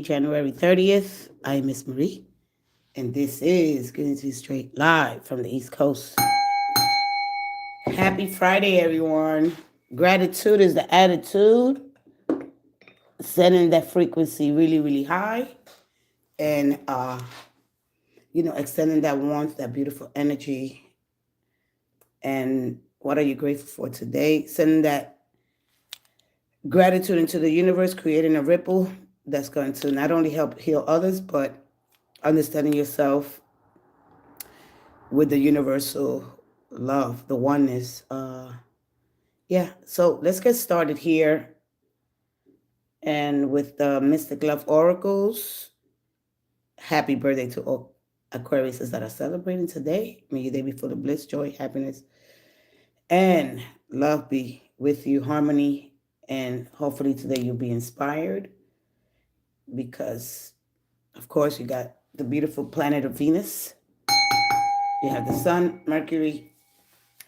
January 30th. I am Miss Marie, and this is Getting to Straight live from the East Coast. Happy Friday, everyone. Gratitude is the attitude, setting that frequency really, really high, and extending that warmth, that beautiful energy. And what are you grateful for today? Sending that gratitude into the universe, creating a ripple that's going to not only help heal others, but understanding yourself with the universal love, the oneness. So let's get started here. And with the Mystic Love Oracles, happy birthday to all Aquariuses that are celebrating today. May your day be full of bliss, joy, happiness, and love be with you, harmony. And hopefully today you'll be inspired because, of course, you got the beautiful planet of Venus. You have the sun, Mercury,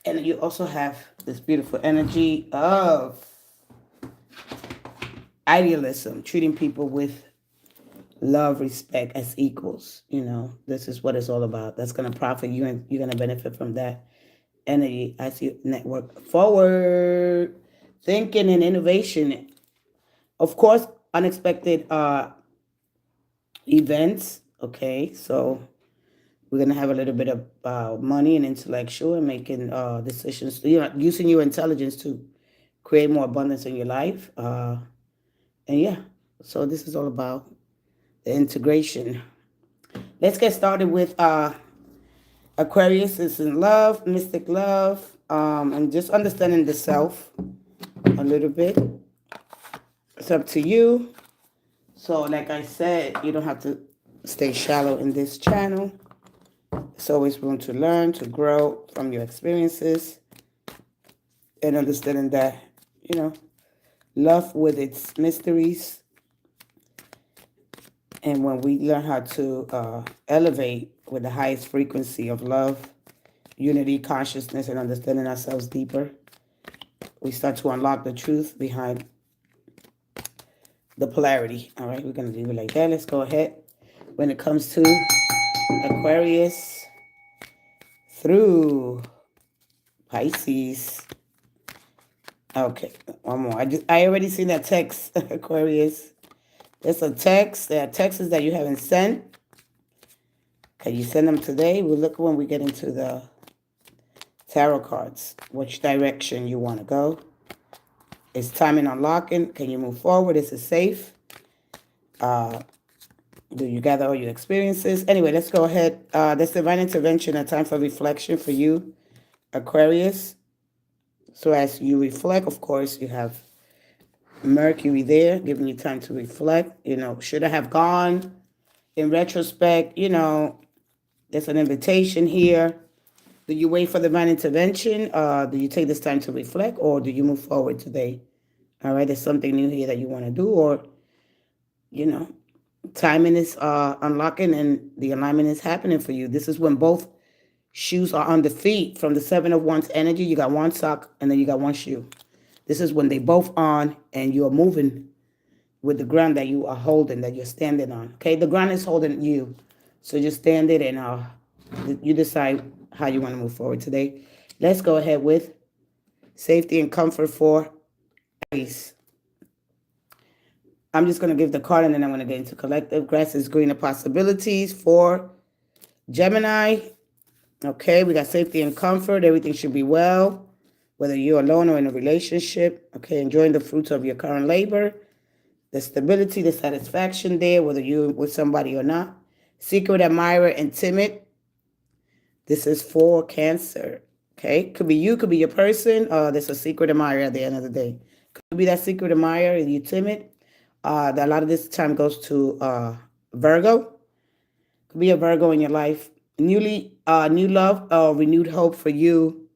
and you also have this beautiful energy of idealism, treating people with love, respect as equals. This is what it's all about. That's going to profit you, and you're going to benefit from that energy as you network forward. Thinking and innovation. Of course, unexpected events. Okay, so we're going to have a little bit of money and intellectual and making decisions, using your intelligence to create more abundance in your life. So this is all about the integration. Let's get started with Aquarius is in love, mystic love, and just understanding the self a little bit. It's up to you. So like I said, you don't have to stay shallow in this channel. There's always room to learn, to grow from your experiences, and understanding that, love with its mysteries. And when we learn how to elevate with the highest frequency of love, unity, consciousness, and understanding ourselves deeper, we start to unlock the truth behind the polarity. All right, we're going to leave it like that. Let's go ahead. When it comes to Aquarius through Pisces. Okay, one more. I already seen that text, Aquarius. There's a text. There are texts that you haven't sent. Can you send them today? We'll look when we get into the tarot cards, which direction you want to go. Is timing unlocking? Can you move forward? Is it safe? Do you gather all your experiences? Anyway, let's go ahead. There's divine intervention, a time for reflection for you, Aquarius. So as you reflect, of course, you have Mercury there, giving you time to reflect. Should I have gone? In retrospect, there's an invitation here. Do you wait for divine intervention? Do you take this time to reflect, or do you move forward today? All right, there's something new here that you want to do, or, timing is unlocking and the alignment is happening for you. This is when both shoes are on the feet. From the Seven of Wands energy, you got one sock and then you got one shoe. This is when they both on and you are moving with the ground that you are holding, that you're standing on. Okay, the ground is holding you. So just stand it and you decide how you want to move forward today. Let's go ahead with safety and comfort for Aries. I'm just going to give the card and then I'm going to get into collective. Grass is greener possibilities for Gemini. Okay, we got safety and comfort. Everything should be well, whether you're alone or in a relationship. Okay, enjoying the fruits of your current labor. The stability, the satisfaction there, whether you're with somebody or not. Secret admirer and timid. This is for Cancer. Okay, could be you, could be your person. There's a secret admirer at the end of the day. Could be that secret admirer and you timid. A lot of this time goes to Virgo. Could be a Virgo in your life. New love, renewed hope for you.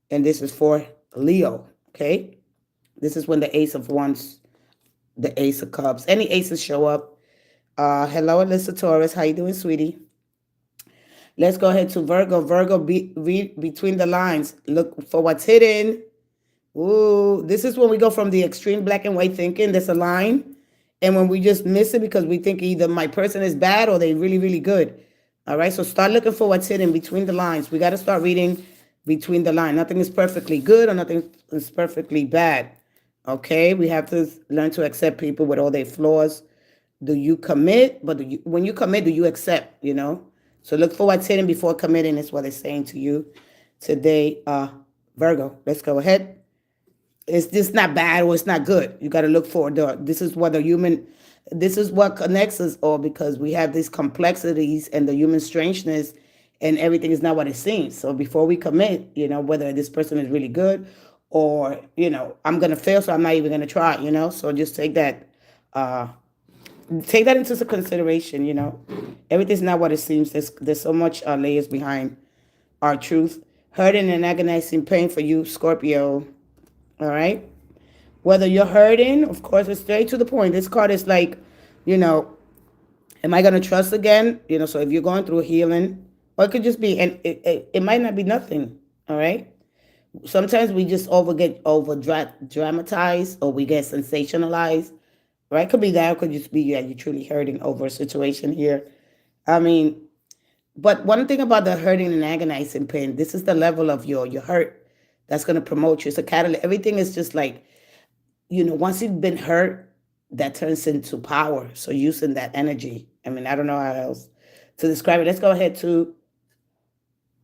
And this is for Leo. Okay, this is when the Ace of Wands, the Ace of Cups, any aces show up. Hello, Alyssa Taurus. How you doing, sweetie? Let's go ahead to Virgo. Virgo, read between the lines. Look for what's hidden. Ooh, this is when we go from the extreme black and white thinking. There's a line And when we just miss it because we think either my person is bad or they really, really good. All right. So start looking for what's hidden between the lines. We got to start reading between the lines. Nothing is perfectly good or nothing is perfectly bad. Okay. We have to learn to accept people with all their flaws. Do you commit? But when you commit, do you accept? So look for what's hidden before committing is what it's saying to you today, Virgo. Let's go ahead. It's just not bad or it's not good. You got to look for this is what connects us all, because we have these complexities and the human strangeness, and everything is not what it seems. So before we commit, whether this person is really good or, I'm going to fail, so I'm not even going to try, so just take that into consideration. Everything's not what it seems. There's so much layers behind our truth. Hurting and agonizing pain for you, Scorpio. All right. Whether you're hurting, of course, it's straight to the point. This card is like, am I going to trust again? So if you're going through healing, or it could just be, and it might not be nothing. All right. Sometimes we just get over dramatized, or we get sensationalized. Right? Could be that. It could just be you're truly hurting over a situation here. But one thing about the hurting and agonizing pain, this is the level of your hurt that's going to promote you. It's a catalyst. Everything is just like, once you've been hurt, that turns into power. So using that energy. I don't know how else to describe it. Let's go ahead to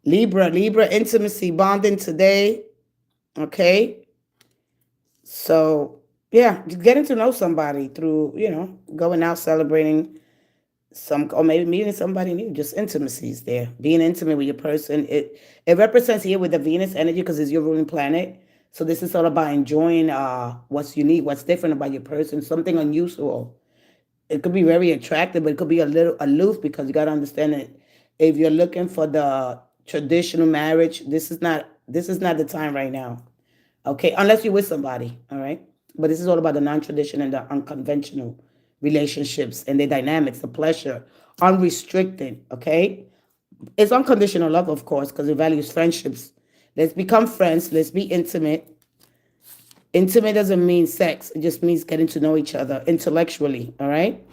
Libra. Libra, intimacy, bonding today. Okay. So, yeah, just getting to know somebody through, going out, celebrating or maybe meeting somebody new. Just intimacies there. Being intimate with your person. It represents here with the Venus energy because it's your ruling planet. So this is all about enjoying what's unique, what's different about your person, something unusual. It could be very attractive, but it could be a little aloof, because you got to understand that if you're looking for the traditional marriage, this is not the time right now. Okay, unless you're with somebody, all right? But this is all about the non-traditional and the unconventional relationships and the dynamics, the pleasure, unrestricted, okay? It's unconditional love, of course, because it values friendships. Let's become friends. Let's be intimate. Intimate doesn't mean sex. It just means getting to know each other intellectually, all right?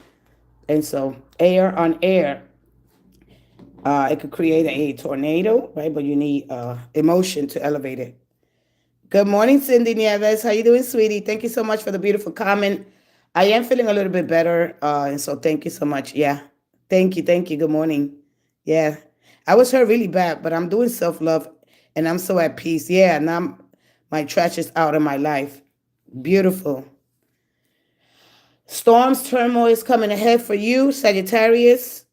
And so air on air, it could create a tornado, right? But you need emotion to elevate it. Good morning, Cindy Nieves. How you doing, sweetie? Thank you so much for the beautiful comment. I am feeling a little bit better, and so thank you so much. Yeah, thank you. Good morning. Yeah, I was hurt really bad, but I'm doing self-love, and I'm so at peace. Yeah, and my trash is out of my life. Beautiful. Storms, turmoil is coming ahead for you, Sagittarius.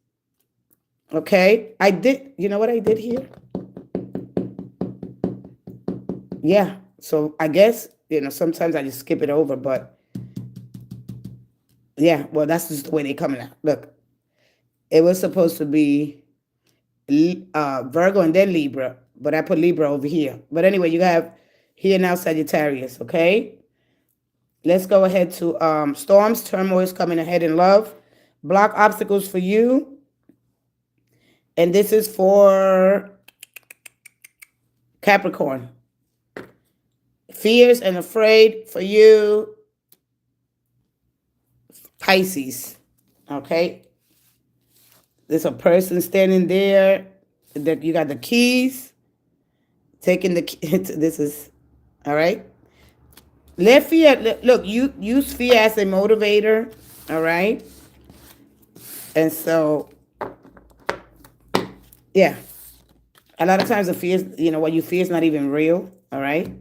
Okay, you know what I did here? Yeah, so I guess, sometimes I just skip it over, but yeah, well, that's just the way they're coming out. Look, it was supposed to be Virgo and then Libra, but I put Libra over here. But anyway, you have here now Sagittarius, okay? Let's go ahead to storms, turmoil is coming ahead in love. Block obstacles for you. And this is for Capricorn. Fears and afraid for you, Pisces, okay? There's a person standing there. You got the keys. Taking the this is, all right? Let fear, look, you use fear as a motivator, all right? And so, yeah. A lot of times the fear is, what you fear is not even real, all right?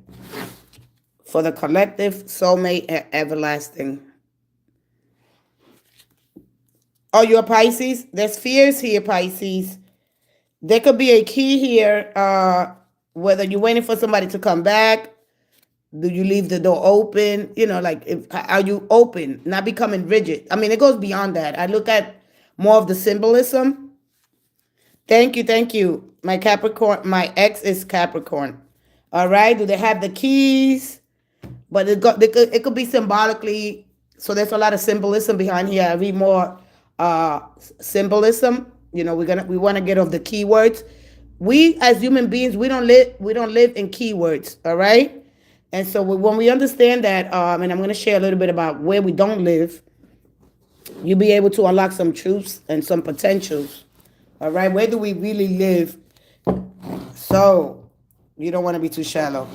For the collective, soulmate, everlasting. Oh, you're a Pisces? There's fears here, Pisces. There could be a key here, whether you're waiting for somebody to come back. Do you leave the door open? Are you open, not becoming rigid? It goes beyond that. I look at more of the symbolism. Thank you. My Capricorn, my ex is Capricorn. All right, do they have the keys? But it could be symbolically. So there's a lot of symbolism behind here. I read more symbolism. We want to get off the keywords. We as human beings, we don't live in keywords. All right. And so when we understand that, and I'm going to share a little bit about where we don't live, You'll be able to unlock some truths and some potentials. All right, where do we really live? So, you don't want to be too shallow.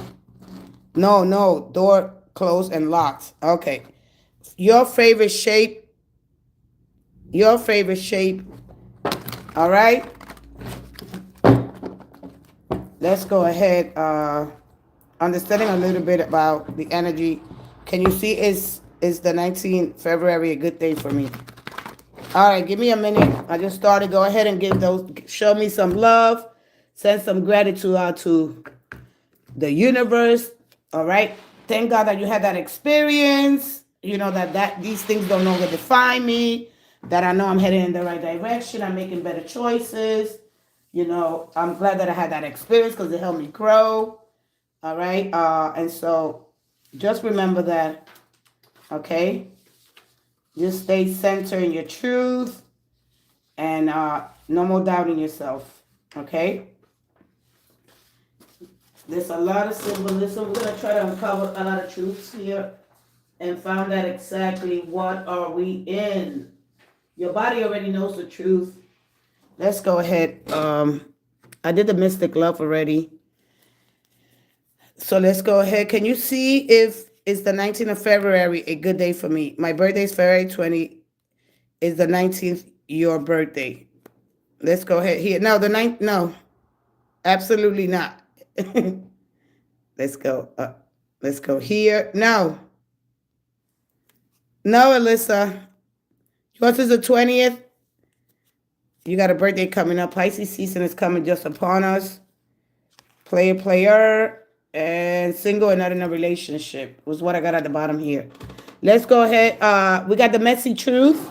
No, door closed and locked. Okay. Your favorite shape. All right. Let's go ahead. Understanding a little bit about the energy. Can you see is the 19th February a good day for me? All right, give me a minute. I just started. Go ahead and show me some love. Send some gratitude out to the universe. All right. Thank God that you had that experience. You know, that these things don't longer define me. That I know I'm heading in the right direction. I'm making better choices. You know, I'm glad that I had that experience because it helped me grow. All right. And so just remember that. Okay. Just stay centered in your truth. And no more doubting yourself. Okay. There's a lot of symbolism. We're going to try to uncover a lot of truths here and find out exactly what are we in. Your body already knows the truth. Let's go ahead. I did the mystic love already. So let's go ahead. Can you see if it's the 19th of February a good day for me? My birthday is February 20. Is the 19th your birthday? Let's go ahead here. No, the 9th. No, absolutely not. Let's go. Let's go here. No, Alyssa. Yours is the 20th. You got a birthday coming up. Pisces season is coming just upon us. Player, and single and not in a relationship was what I got at the bottom here. Let's go ahead. We got the messy truth.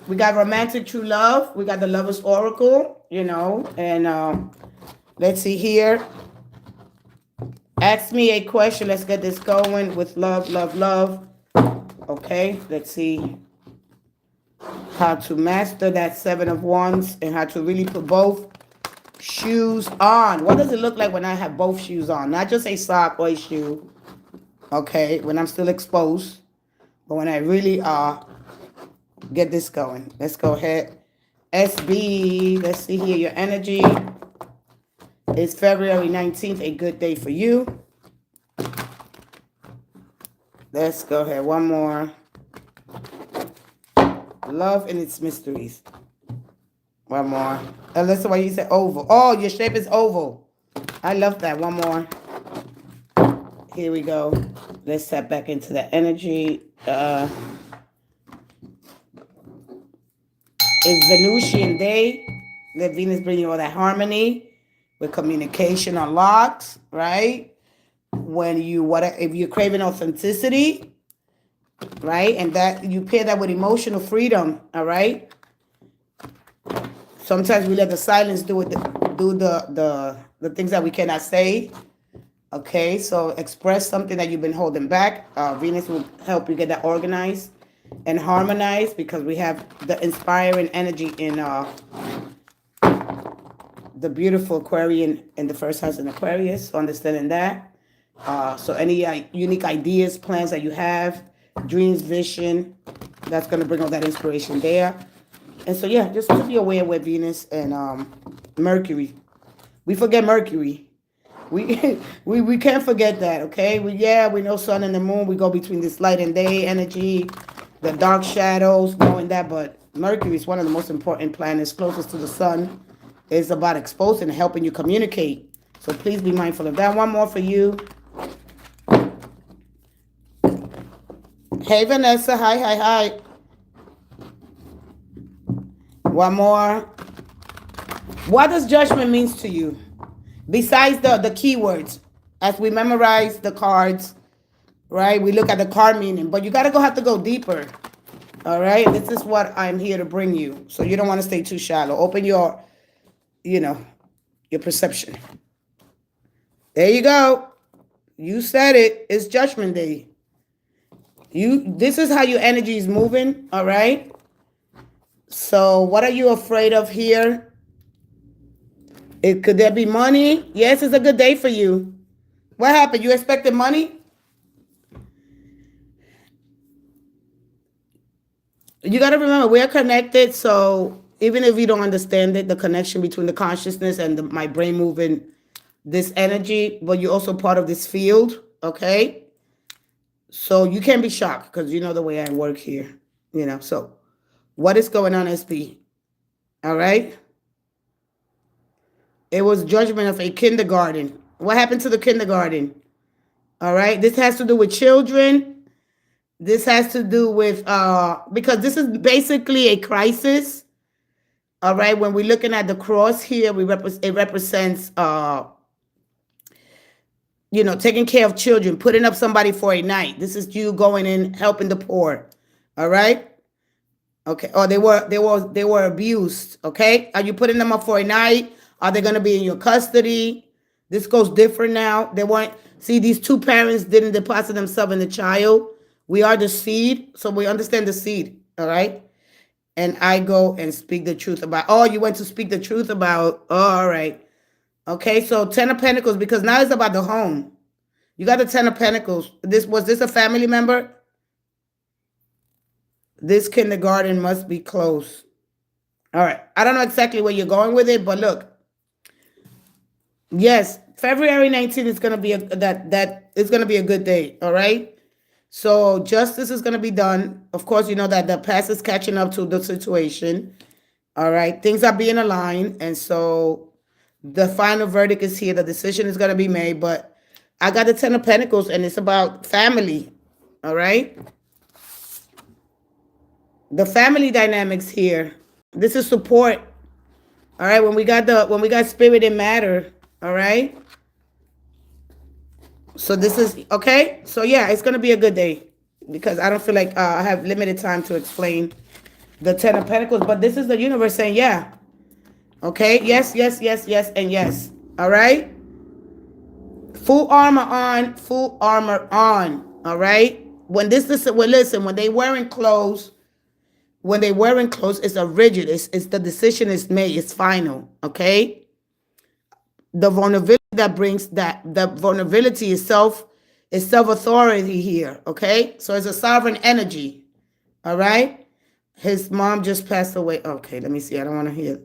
We got romantic true love. We got the Lover's Oracle, you know. And let's see here. Ask me a question. Let's get this going with love. Okay, let's see how to master that 7 of Wands and how to really put both shoes on. What does it look like when I have both shoes on? Not just a sock or a shoe. Okay, when I'm still exposed. But when I really get this going. Let's go ahead. SB, let's see here your energy. It's February 19th, a good day for you. Let's go ahead. One more. Love and its mysteries. One more. Alyssa, why you said oval? Oh, your shape is oval. I love that. One more. Here we go. Let's step back into the energy. It's Venusian day. Let Venus bring you all that harmony with communication unlocked, right? When if you're craving authenticity, right? And that you pair that with emotional freedom, all right? Sometimes we let the silence do the things that we cannot say. Okay, so express something that you've been holding back. Venus will help you get that organized and harmonized because we have the inspiring energy in the beautiful Aquarian in the first house in Aquarius. So understanding that. So any unique ideas, plans that you have, dreams, vision, that's going to bring all that inspiration there. And so, yeah, just to be aware with Venus and Mercury. We forget Mercury. We can't forget that, okay? We know sun and the moon. We go between this light and day energy, the dark shadows, knowing that. But Mercury is one of the most important planets, closest to the sun. It's about exposing and helping you communicate. So please be mindful of that. One more for you. Hey, Vanessa. Hi. One more. What does judgment means to you? Besides the keywords, as we memorize the cards, right? We look at the card meaning, but you have to go deeper. All right? This is what I'm here to bring you. So you don't want to stay too shallow. Open your perception. There you go. You said it. It's Judgment Day. This is how your energy is moving, all right? So what are you afraid of here? Could there be money? Yes, it's a good day for you. What happened? You expected money? You got to remember, we're connected. So even if you don't understand it, the connection between the consciousness and my brain moving this energy, but you're also part of this field. Okay. So you can't be shocked because you know the way I work here. So what is going on, SB? All right. It was judgment of a kindergarten. What happened to the kindergarten? All right. This has to do with children. This has to do with because this is basically a crisis. All right. When we're looking at the cross here, it represents taking care of children, putting up somebody for a night. This is you going in helping the poor. All right. Okay. Or they were abused. Okay. Are you putting them up for a night? Are they going to be in your custody? This goes different now. They weren't. See, these two parents didn't deposit themselves in the child. We are the seed, so we understand the seed. All right. And I go and speak the truth about. Oh, you went to speak the truth about. Oh, all right. Okay. So 10 of Pentacles, because now it's about the home. You got the 10 of Pentacles. Was this a family member? This kindergarten must be closed. All right. I don't know exactly where you're going with it, but look. Yes, February 19th is going to be that is going to be a good day. All right. So justice is going to be done. Of course, you know that the past is catching up to the situation. All right. Things are being aligned. And so the final verdict is here. The decision is going to be made. But I got the 10 of Pentacles and it's about family. All right. The family dynamics here. This is support. All right. When we got spirit and matter. All right. So this is okay. So yeah, it's going to be a good day because I don't feel like I have limited time to explain the 10 of Pentacles, but this is the universe saying, yeah. Okay. Yes, yes, yes, yes, and yes. All right. Full armor on, full armor on. All right. When they wearing clothes, it's a rigid. It's the decision is made. It's final. Okay. The vulnerability that brings the vulnerability is self-authority here. Okay. So it's a sovereign energy. All right. His mom just passed away. Okay. Let me see. I don't want to hear.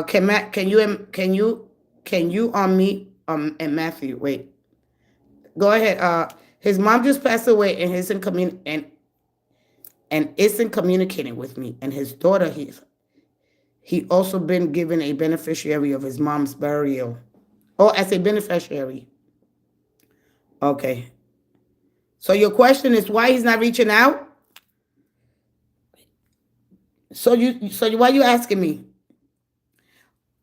Can you unmute and Matthew? Wait. Go ahead. His mom just passed away and isn't communicating with me. And his daughter, he also been given a beneficiary of his mom's burial. Oh, as a beneficiary. Okay. So your question is why he's not reaching out? So why are you asking me?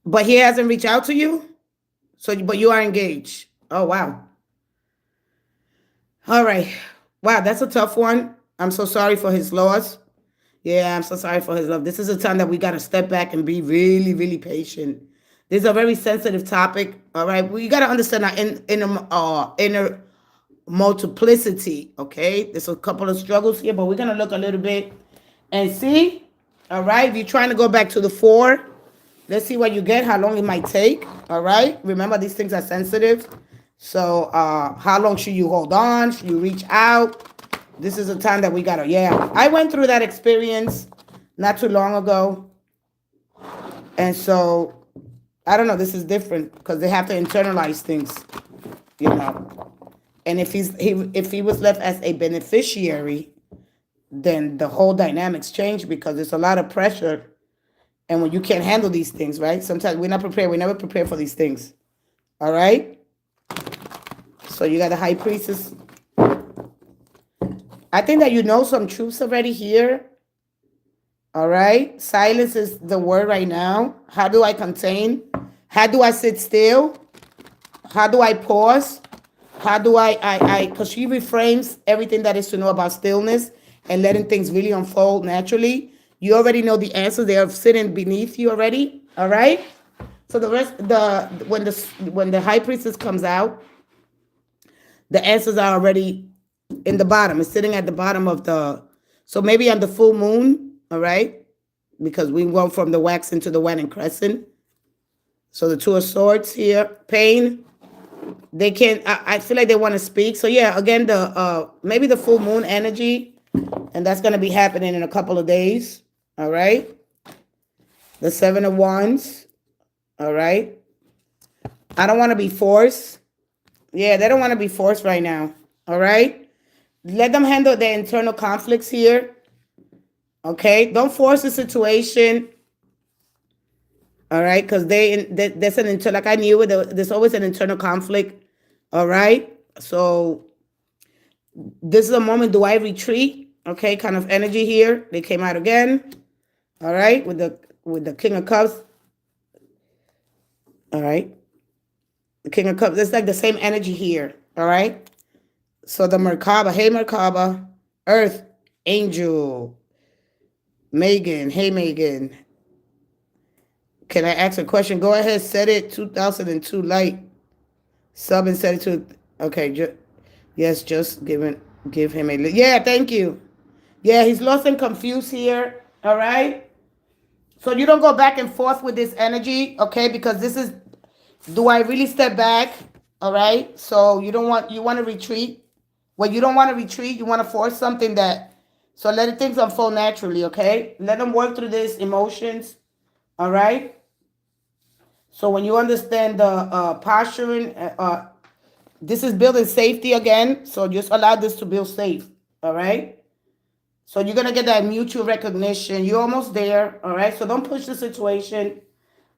But he hasn't reached out to you? But you are engaged. Oh, wow. All right. Wow, that's a tough one. I'm so sorry for his loss. Yeah, I'm so sorry for his love. This is a time that we got to step back and be really, really patient. This is a very sensitive topic. All right. We got to understand our inner multiplicity. Okay. There's a couple of struggles here, but we're going to look a little bit and see. All right. If you're trying to go back to the 4, let's see what you get, how long it might take. All right. Remember, these things are sensitive. So how long should you hold on? Should you reach out? This is a time that we got to, yeah. I went through that experience not too long ago. And so, I don't know, this is different because they have to internalize things, And if he was left as a beneficiary, then the whole dynamics change because there's a lot of pressure. And when you can't handle these things, right? Sometimes we're not prepared. We never prepare for these things. All right? So you got the High Priestess. I think that you know some truths already here. All right. Silence is the word right now. How do I contain? How do I sit still? How do I pause? How do because she reframes everything that is to know about stillness and letting things really unfold naturally. You already know the answers. They are sitting beneath you already. All right. So when the High Priestess comes out, the answers are already in the bottom. It's sitting at the bottom of so maybe on the full moon, all right? Because we went from the wax into the wedding crescent. So the 2 of Swords here, pain. They can't, I feel like they want to speak. So yeah, again, maybe the full moon energy. And that's going to be happening in a couple of days. All right. The Seven of Wands. All right. I don't want to be forced. Yeah, they don't want to be forced right now. All right. Let them handle their internal conflicts here. Okay. Don't force the situation. All right. Because there's an internal, like I knew it, there's always an internal conflict. All right. So this is a moment, do I retreat? Okay, kind of energy here. They came out again. All right, with the King of Cups. All right. The King of Cups. It's like the same energy here. All right. So the Merkaba. Hey, Merkaba. Earth. Angel. Megan. Hey, Megan. Can I ask a question? Go ahead. Set it 2002 light. Sub and set it to. Okay. Yes, just give him a. Yeah, thank you. Yeah, he's lost and confused here. All right. So you don't go back and forth with this energy, okay? Because this is, do I really step back? All right. So you want to retreat. When you don't want to retreat, you want to force something that, so let things unfold naturally, okay? Let them work through these emotions, all right? So when you understand the posturing, this is building safety again. So just allow this to build safe, all right? So you're going to get that mutual recognition. You're almost there, all right? So don't push the situation.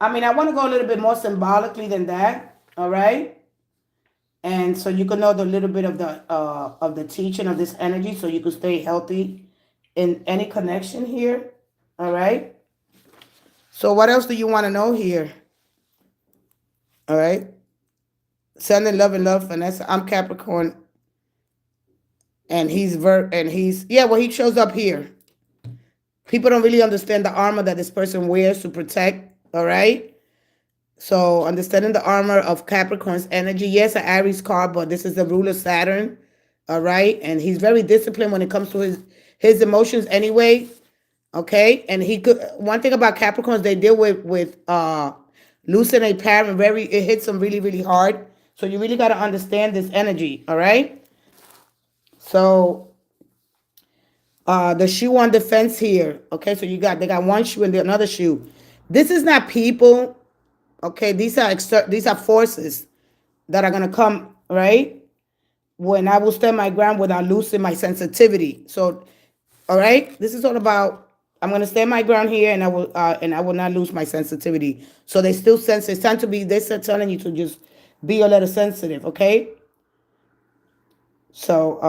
I mean, I want to go a little bit more symbolically than that, all right? And so you can know the little bit of the teaching of this energy so you can stay healthy in any connection here, all right? So what else do you want to know here? All right? Sending love and love, Vanessa. I'm Capricorn. And he's he shows up here. People don't really understand the armor that this person wears to protect, all right? So understanding the armor of Capricorn's energy. Yes, an Aries card, but this is the ruler Saturn, all right? And he's very disciplined when it comes to his emotions anyway, okay? And one thing about Capricorns, they deal with losing a parent, it hits them really, really hard. So you really got to understand this energy, all right? So the shoe on defense here. Okay, so they got one shoe and another shoe. This is not people. Okay, these are forces that are gonna come, right? When I will stand my ground without losing my sensitivity. So, all right, this is all about I'm gonna stand my ground here and I will not lose my sensitivity. So they still sense it's time to be. They're telling you to just be a little sensitive, okay? So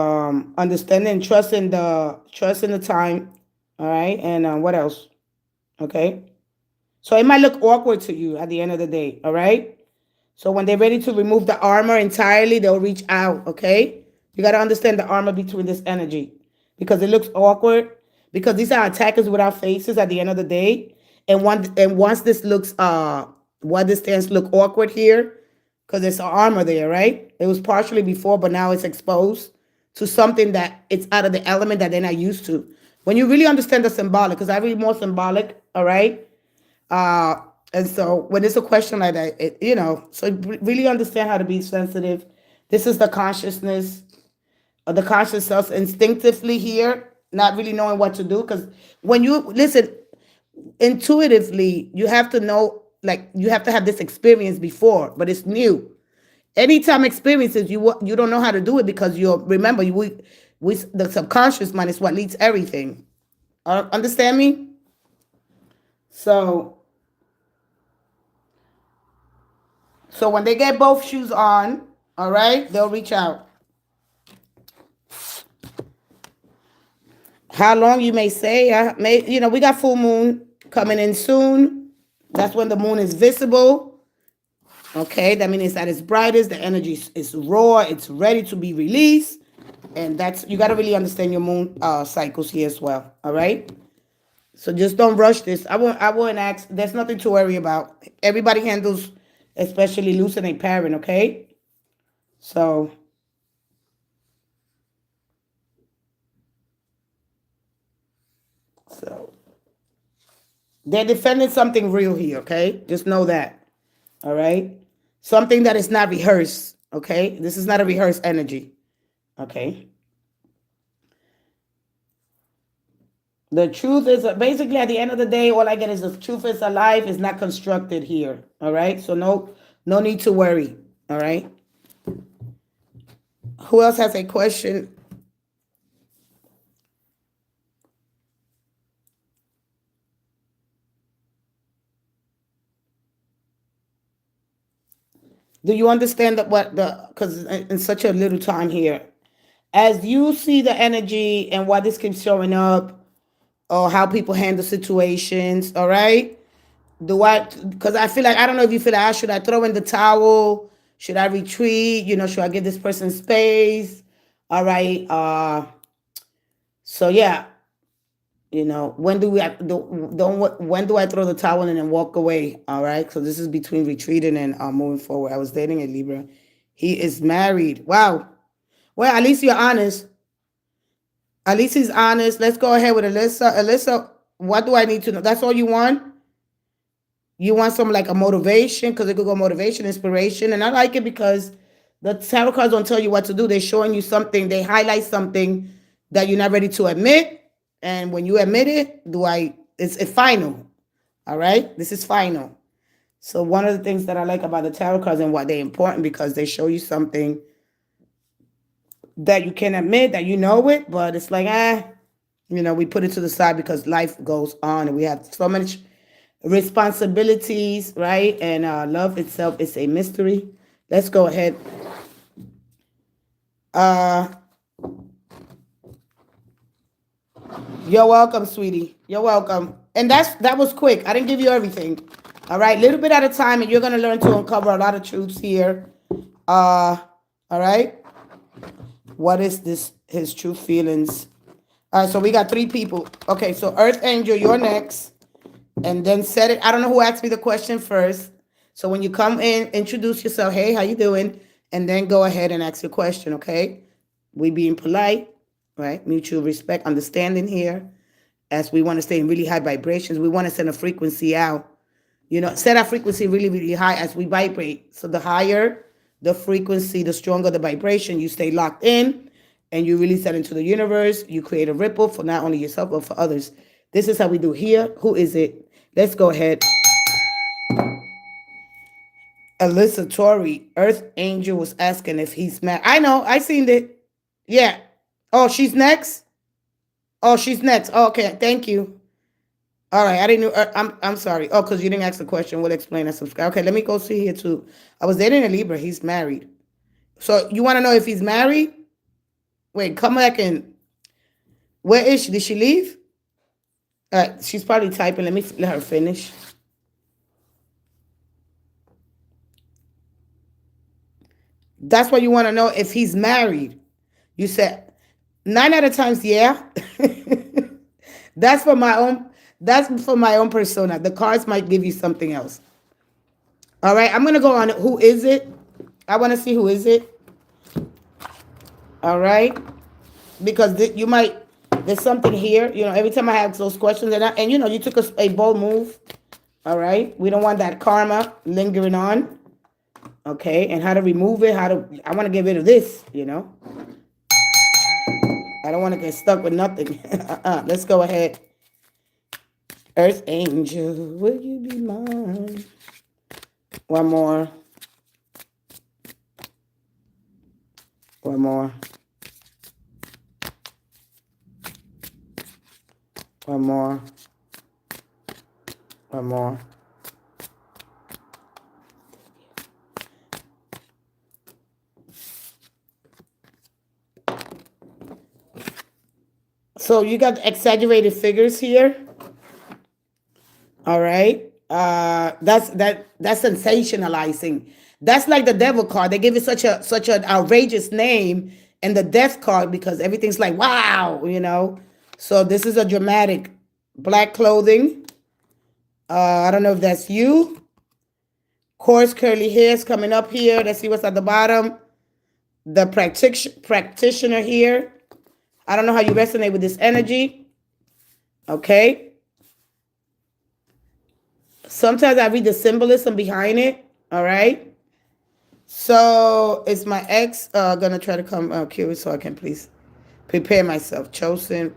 understanding, trusting the time, all right, and what else? Okay, so it might look awkward to you at the end of the day, all right. So when they're ready to remove the armor entirely, they'll reach out. Okay, you got to understand the armor between this energy because it looks awkward because these are attackers without faces at the end of the day, and once this looks what this stands look awkward here because there's armor there, right? It was partially before, but now it's exposed to something that it's out of the element that they're not used to. When you really understand the symbolic, because I read more symbolic, all right? And so when it's a question like that, so really understand how to be sensitive. This is the consciousness of the conscious self instinctively here, not really knowing what to do. Because when you listen intuitively, you have to know, like you have to have this experience before, but it's new. Anytime experiences, you don't know how to do it because remember the subconscious mind is what leads everything. Understand me? So when they get both shoes on, all right, they'll reach out. How long you may say, we got full moon coming in soon. That's when the moon is visible. Okay, that means it's at its brightest. The energy is raw. It's ready to be released. And you got to really understand your moon cycles here as well. All right. So just don't rush this. I wouldn't ask. There's nothing to worry about. Everybody handles, especially losing a parent. Okay. So they're defending something real here. Okay. Just know that. All right. Something that is not rehearsed. Okay. This is not a rehearsed energy. Okay. The truth is, basically, at the end of the day, all I get is the truth is alive is not constructed here. All right. So no need to worry. All right. Who else has a question? Do you understand that because in such a little time here, as you see the energy and why this keeps showing up, or how people handle situations, all right? Because I feel like, I don't know if you feel like, should I throw in the towel? Should I retreat? Should I give this person space? All right. So yeah, when do we don't when do I throw the towel in and walk away? All right. So this is between retreating and moving forward. I was dating a Libra. He is married. Wow. Well, at least you're honest. At least he's honest. Let's go ahead with Alyssa. Alyssa, what do I need to know? That's all you want? You want some like a motivation? Because it could go motivation, inspiration. And I like it because the tarot cards don't tell you what to do. They're showing you something. They highlight something that you're not ready to admit. And when you admit it, it's final. All right? This is final. So one of the things that I like about the tarot cards and why they're important, because they show you something that you can admit, that you know it, but it's like, we put it to the side because life goes on and we have so much responsibilities, right? And love itself is a mystery. Let's go ahead. You're welcome, sweetie. You're welcome. And that was quick. I didn't give you everything. All right, little bit at a time, and you're gonna learn to uncover a lot of truths here. All right. What is this? His true feelings. All right, so we got 3 people. Okay, so Earth Angel, you're next. And then set it. I don't know who asked me the question first. So when you come in, introduce yourself. Hey, how you doing? And then go ahead and ask your question, okay? We being polite, right? Mutual respect, understanding here. As we want to stay in really high vibrations, we want to send a frequency out. Set our frequency really, really high as we vibrate. So the higher the frequency, the stronger the vibration. You stay locked in and you release that into the universe. You create a ripple for not only yourself, but for others. This is how we do here. Who is it? Let's go ahead. Alyssa Torrey, Earth Angel, was asking if he's mad. I know. I seen it. Yeah. Oh, she's next? Oh, she's next. Oh, okay. Thank you. All right. I didn't know. I'm sorry. Oh, because you didn't ask the question. We'll explain and subscribe. Okay, let me go see here too. I was dating a Libra. He's married. So you want to know if he's married? Wait, come back in. Where is she? Did she leave? She's probably typing. Let me let her finish. That's what you want to know, if he's married. You said 9 out of times, yeah. That's for my own persona. The cards might give you something else. All right, I'm going to go on. Who is it? I want to see who is it. All right. Because there's something here. Every time I have those questions, and you took a bold move. All right. We don't want that karma lingering on. Okay. And how to remove it. I want to get rid of this, I don't want to get stuck with nothing. Let's go ahead. Earth Angel, will you be mine? One more. One more. One more. One more. So you got exaggerated figures here. All right. That's sensationalizing. That's like the devil card. They give it such an outrageous name, and the death card, because everything's like, wow, So this is a dramatic. Black clothing. I don't know if that's you. Coarse curly hairs coming up here. Let's see what's at the bottom. The practitioner here. I don't know how you resonate with this energy. Okay. Sometimes I read the symbolism behind it. All right. So is my ex gonna try to come curious so I can please prepare myself? Chosen.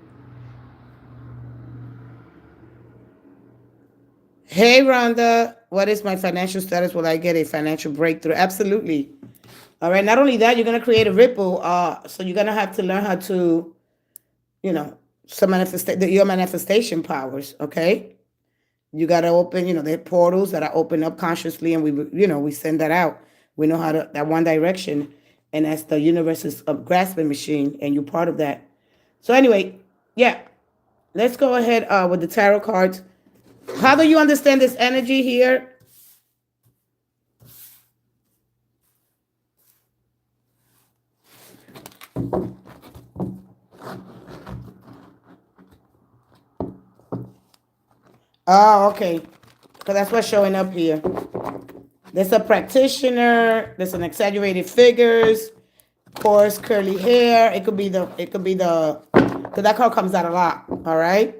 Hey, Rhonda, what is my financial status? Will I get a financial breakthrough? Absolutely. All right. Not only that, you're going to create a ripple. So you're going to have to learn how to, you know, your manifestation powers. Okay. You got to open, the portals that are open up consciously, and we send that out. We know how to, that one direction, and that's the universe's grasping machine, and you're part of that. So anyway, yeah, let's go ahead with the tarot cards. How do you understand this energy here? Oh, okay. Because that's what's showing up here. There's a practitioner. There's an exaggerated figures. Coarse curly hair. It could be the, because that card comes out a lot. All right.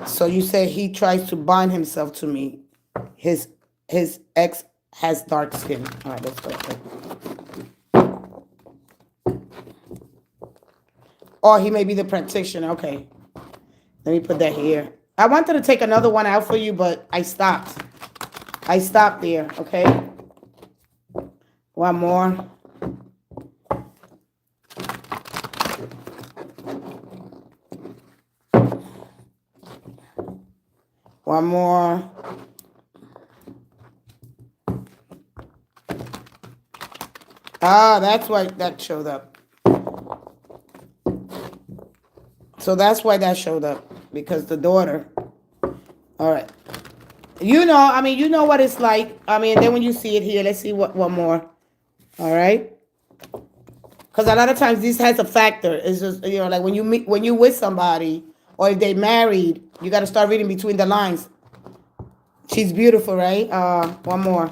So you say he tries to bind himself to me. His ex has dark skin. All right, let's go. Or he may be the practitioner. Okay. Let me put that here. I wanted to take another one out for you, but I stopped. I stopped there, okay? One more. One more. Ah, that's why that showed up. So that's why that showed up. Because the daughter. All right. You know what it's like. Then when you see it here, let's see one more. All right. Because a lot of times this has a factor. It's just, like when you with somebody, or if they married, you got to start reading between the lines. She's beautiful, right? One more.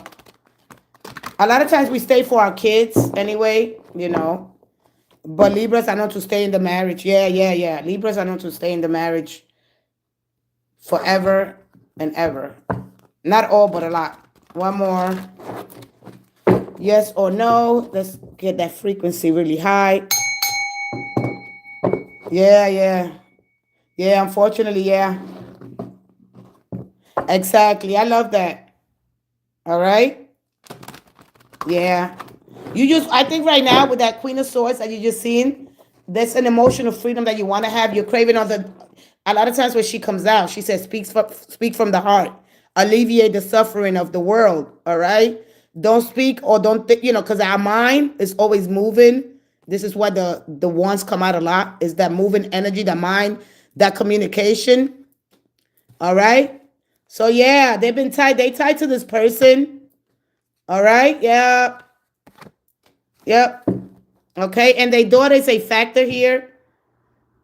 A lot of times we stay for our kids anyway, But Libras are known to stay in the marriage. Yeah. Libras are known to stay in the marriage forever and ever. Not all, but a lot. One more. Yes or no. Let's get that frequency really high. Yeah, unfortunately, yeah. Exactly. I love that. All right. Yeah. I think right now with that Queen of Swords that you just seen, there's an emotional freedom that you want to have. You're craving a lot of times when she comes out, she says, speak from the heart. Alleviate the suffering of the world. All right. Don't speak or don't think, because our mind is always moving. This is why the ones come out a lot, is that moving energy, the mind, that communication. All right. So yeah, they've been tied. They tied to this person. All right. Yeah. Yep. Okay. And their daughter is a factor here.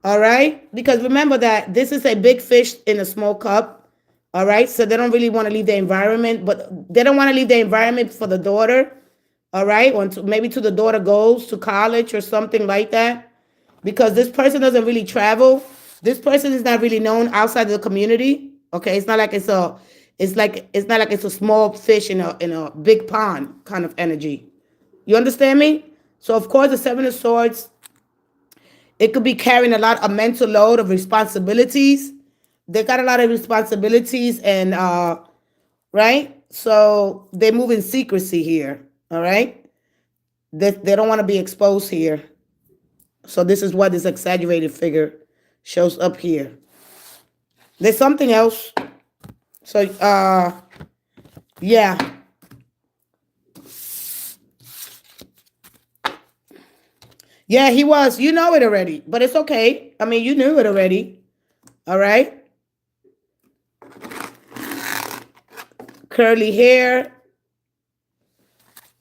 All right. Because remember that this is a big fish in a small cup. All right. So they don't really want to leave the environment, but they don't want to leave the environment for the daughter. All right. Or maybe to the daughter goes to college or something like that. Because this person doesn't really travel. This person is not really known outside of the community. Okay. It's not like it's a small fish in a big pond kind of energy. You understand me? So of course the Seven of Swords, it could be carrying a lot of mental load of responsibilities. They got a lot of responsibilities and right? So they move in secrecy here. All right. They don't want to be exposed here. So this is what this exaggerated figure shows up here. There's something else. So yeah. Yeah, he was. You know it already, but it's okay. You knew it already. All right. Curly hair.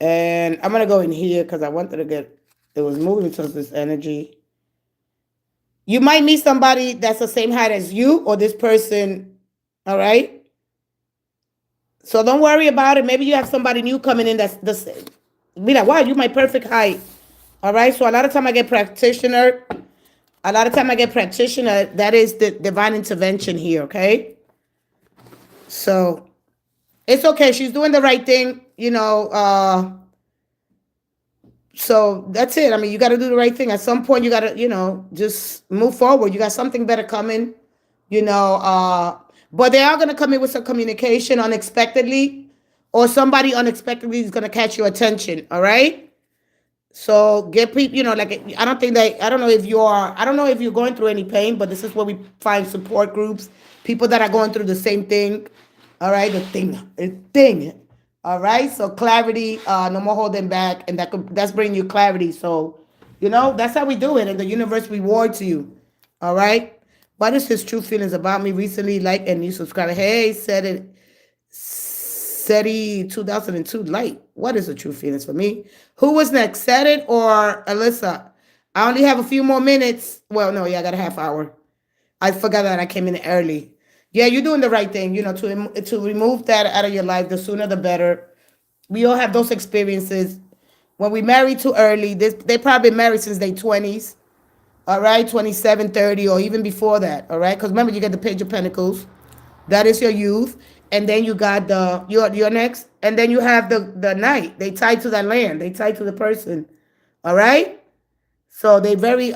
And I'm going to go in here because I wanted to it was moving towards this energy. You might meet somebody that's the same height as you or this person. All right. So don't worry about it. Maybe you have somebody new coming in that's the same. Be like, wow, you're my perfect height. All right. So a lot of time I get practitioner. That is the divine intervention here. Okay. So it's okay. She's doing the right thing. So that's it. You got to do the right thing. At some point, you got to, just move forward. You got something better coming, But they are going to come in with some communication unexpectedly, or somebody unexpectedly is going to catch your attention. All right. So get people, like I don't think that I don't know if you're going through any pain, but this is where we find support groups, people that are going through the same thing. All right, the thing. All right, so clarity, no more holding back, and that's bringing you clarity. So, that's how we do it, and the universe rewards you. All right. What is his true feelings about me recently? Like and new subscriber. Hey, SETI 2002 light. What is the true feelings for me? Who was next, Set or Alyssa? I only have a few more minutes. Well, no, yeah, I got a half hour. I forgot that I came in early. Yeah, you're doing the right thing. To remove that out of your life, the sooner the better. We all have those experiences. When we marry too early, they probably been married since their 20s. All right, 27, 30, or even before that. All right, because remember, you get the Page of Pentacles. That is your youth. And then you got your next. And then you have the Knight. They tied to that land. They tied to the person. All right? So they very,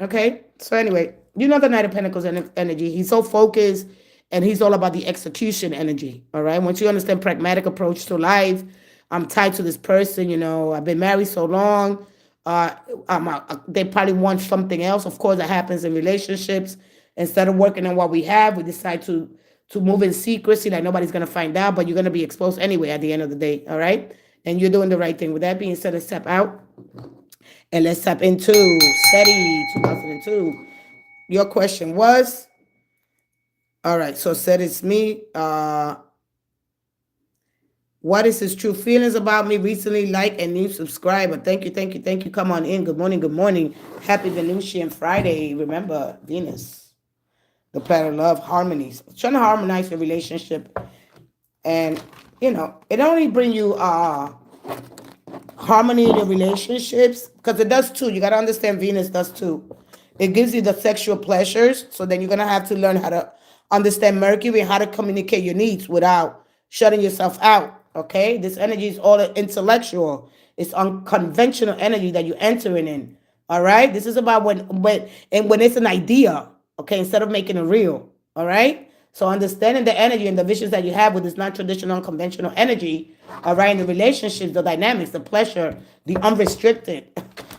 okay. So anyway, the Knight of Pentacles energy. He's so focused and he's all about the execution energy. All right? Once you understand pragmatic approach to life, I'm tied to this person. I've been married so long. They probably want something else. Of course, that happens in relationships. Instead of working on what we have, we decide to move in secrecy, like nobody's going to find out, but you're going to be exposed anyway at the end of the day, all right? And you're doing the right thing. With that being said, let's step out and let's step into SETI 2002. Your question was, all right, so SETI, it's me. What is his true feelings about me recently? Like and new subscriber. Thank you. Come on in. Good morning. Happy Venusian Friday. Remember, Venus, the planet of love, harmonies. Trying to harmonize your relationship. And, it only bring you harmony in your relationships, because it does too. You got to understand Venus does too. It gives you the sexual pleasures. So then you're going to have to learn how to understand Mercury and how to communicate your needs without shutting yourself out. Okay? This energy is all intellectual. It's unconventional energy that you're entering in. All right? This is about when it's an idea. Okay? Instead of making it real. All right? So understanding the energy and the visions that you have with this non-traditional, unconventional energy, all right, in the relationships, the dynamics, the pleasure, the unrestricted.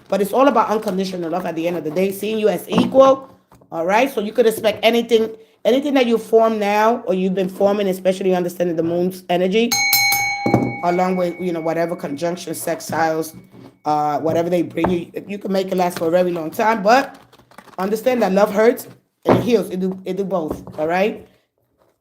But it's all about unconditional love at the end of the day, seeing you as equal, all right? So you could expect anything that you form now or you've been forming, especially understanding the moon's energy, along with, whatever conjunction, sextiles, whatever they bring you, you can make it last for a very long time. But understand that love hurts and it heals. It do both, all right?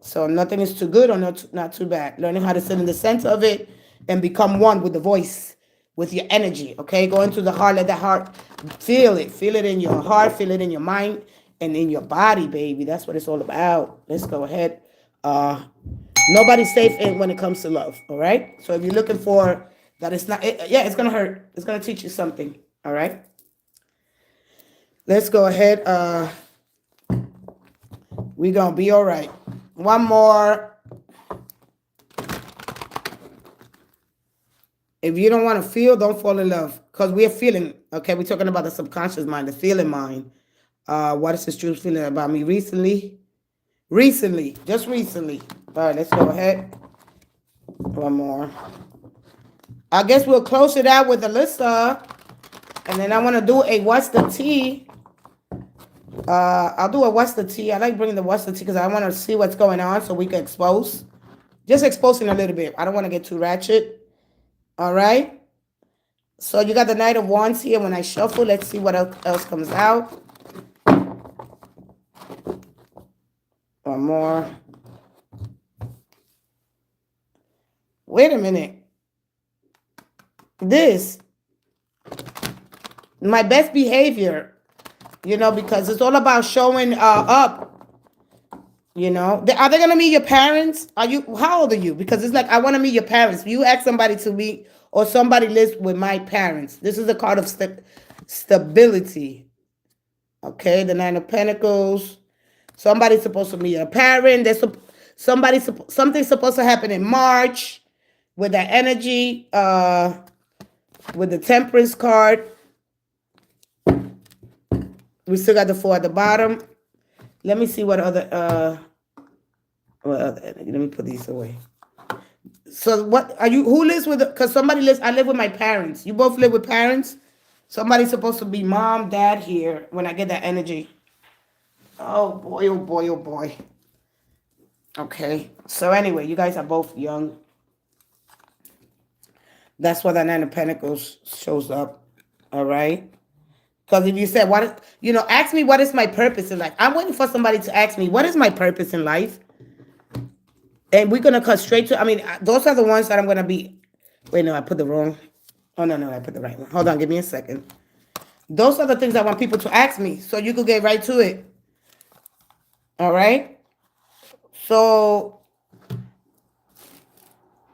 So nothing is too good or not too bad. Learning how to sit in the center of it and become one with the voice, with your energy, okay? Go into the heart, let the heart feel it. Feel it in your heart, feel it in your mind, and in your body, baby. That's what it's all about. Let's go ahead. Nobody's safe when it comes to love, all right? So if you're looking for that, it's not, it's going to hurt. It's going to teach you something, all right? Let's go ahead. We're going to be all right. One more. If you don't want to feel, don't fall in love. Because we're feeling, okay? We're talking about the subconscious mind, the feeling mind. What is this true feeling about me recently? Just recently. All right, let's go ahead. One more. I guess we'll close it out with Alyssa. And then I want to do a what's the tea. I'll do a what's the tea. I like bringing the what's the tea because I want to see what's going on so we can expose. Just exposing a little bit. I don't want to get too ratchet. All right. So you got the Knight of Wands here. When I shuffle, let's see what else comes out. One more. Wait a minute. This. My best behavior. Because it's all about showing up. Are they going to meet your parents? How old are you? Because it's like, I want to meet your parents. You ask somebody to meet, or somebody lives with my parents. This is a card of stability. Okay, the Nine of Pentacles. Somebody's supposed to meet a parent. Something's supposed to happen in March with that energy, with the Temperance card. We still got the 4 at the bottom. Let me see what other Well, let me put these away. So what are you? Who lives with? Because somebody lives. I live with my parents. You both live with parents. Somebody's supposed to be mom, dad here when I get that energy. Oh boy! Oh boy! Oh boy! Okay. So anyway, you guys are both young. That's why the Nine of Pentacles shows up. All right. Because if you said what, ask me what is my purpose in life. I'm waiting for somebody to ask me what is my purpose in life. And we're going to cut straight to, those are the ones that I'm going to be, wait, no, I put the wrong, oh, no, I put the right one. Hold on, give me a second. Those are the things I want people to ask me, so you could get right to it. All right? So,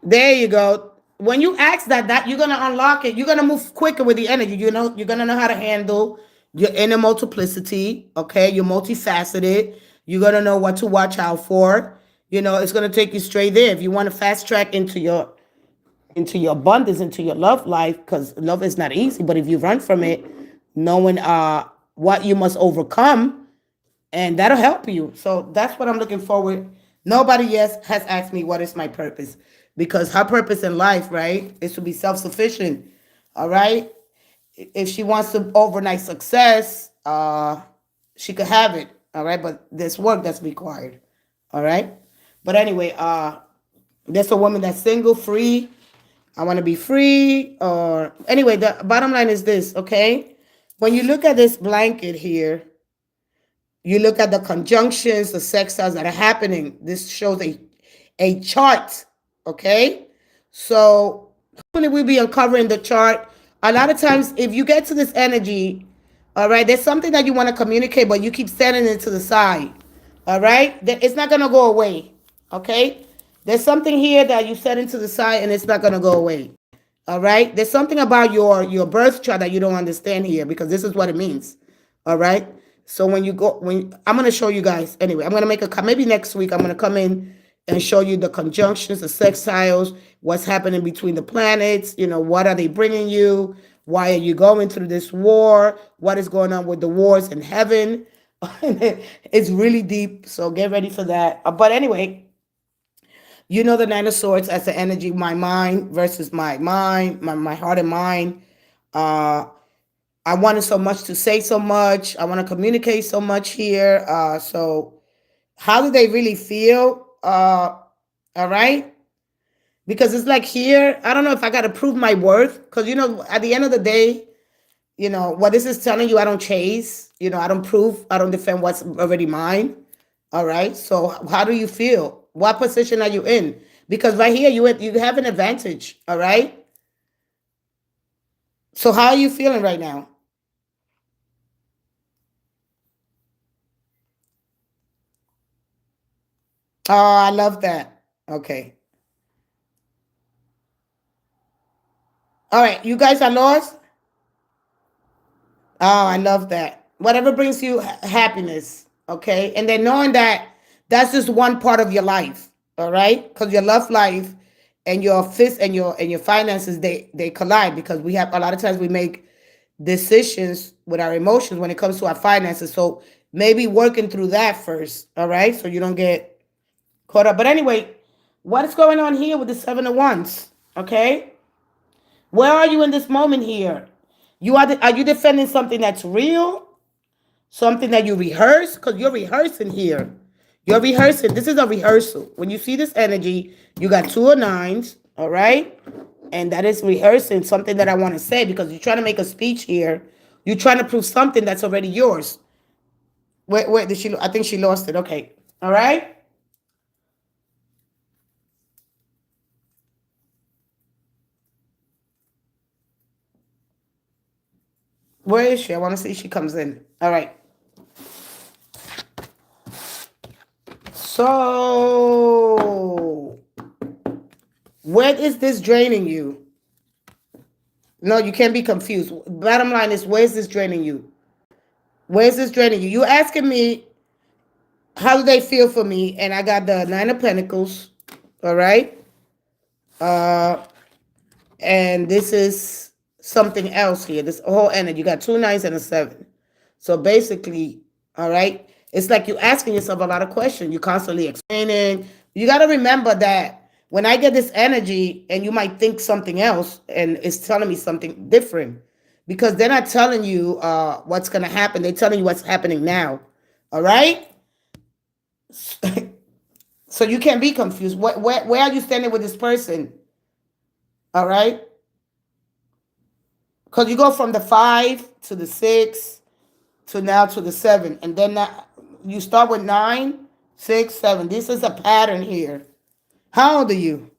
there you go. When you ask that you're going to unlock it. You're going to move quicker with the energy. You're going to know how to handle your inner multiplicity, okay? You're multifaceted. You're going to know what to watch out for. It's going to take you straight there. If you want to fast track into your abundance, into your love life, because love is not easy, but if you run from it, knowing what you must overcome, and that'll help you. So that's what I'm looking forward. Nobody yet has asked me what is my purpose, because her purpose in life, right, is to be self-sufficient. All right. If she wants to overnight success, she could have it. All right. But there's work that's required. All right. But anyway, there's a woman that's single, free. I want to be free. Or anyway, the bottom line is this, okay? When you look at this blanket here, you look at the conjunctions, the sextiles that are happening. This shows a chart, okay? So hopefully we'll be uncovering the chart. A lot of times, if you get to this energy, all right, there's something that you want to communicate, but you keep sending it to the side, all right? It's not going to go away, okay? There's something here that you set into the side, and it's not going to go away, all right? There's something about your birth chart that you don't understand here, because this is what it means, all right? So when I'm going to show you guys, anyway, I'm going to make maybe next week, I'm going to come in and show you the conjunctions, the sextiles, what's happening between the planets, what are they bringing you? Why are you going through this war? What is going on with the wars in heaven? It's really deep, so get ready for that. But anyway, the Nine of Swords as the energy, my mind versus my mind, my heart and mind. I wanted so much to say so much. I want to communicate so much here. So how do they really feel? All right. Because it's like here, I don't know if I got to prove my worth. Because, at the end of the day, what this is telling you, I don't chase. I don't prove. I don't defend what's already mine. All right. So how do you feel? What position are you in? Because right here, you have an advantage. All right. So how are you feeling right now? Oh, I love that. Okay. All right. You guys are lost? Oh, I love that. Whatever brings you happiness. Okay. And then knowing that that's just one part of your life. All right. Because your love life and your and your finances, they collide, because we have a lot of times we make decisions with our emotions when it comes to our finances. So maybe working through that first. All right. So you don't get caught up. But anyway, what is going on here with the Seven of Wands? Okay. Where are you in this moment here? Are you defending something that's real? Something that you rehearse? Because you're rehearsing here. You're rehearsing. This is a rehearsal. When you see this energy, you got Two of Nines, all right? And that is rehearsing something that I want to say, because you're trying to make a speech here. You're trying to prove something that's already yours. Where did she? I think she lost it. Okay. All right. Where is she? I want to see if she comes in. All right. So, where is this draining you? No, you can't be confused. Bottom line is, where is this draining you? Where is this draining you? You asking me, how do they feel for me? And I got the Nine of Pentacles. All right. And this is something else here. This whole energy. You got two nines and a seven. So basically, all right, it's like you're asking yourself a lot of questions. You're constantly explaining, You got to remember that when I get this energy and you might think something else and it's telling me something different because they're not telling you what's going to happen. They're telling you what's happening now. All right? So you can't be confused. Where are you standing with this person? All right? Because you go from the 5 to the 6 to now to the 7. And then you start with 9, 6, 7. This is a pattern here. How old are you?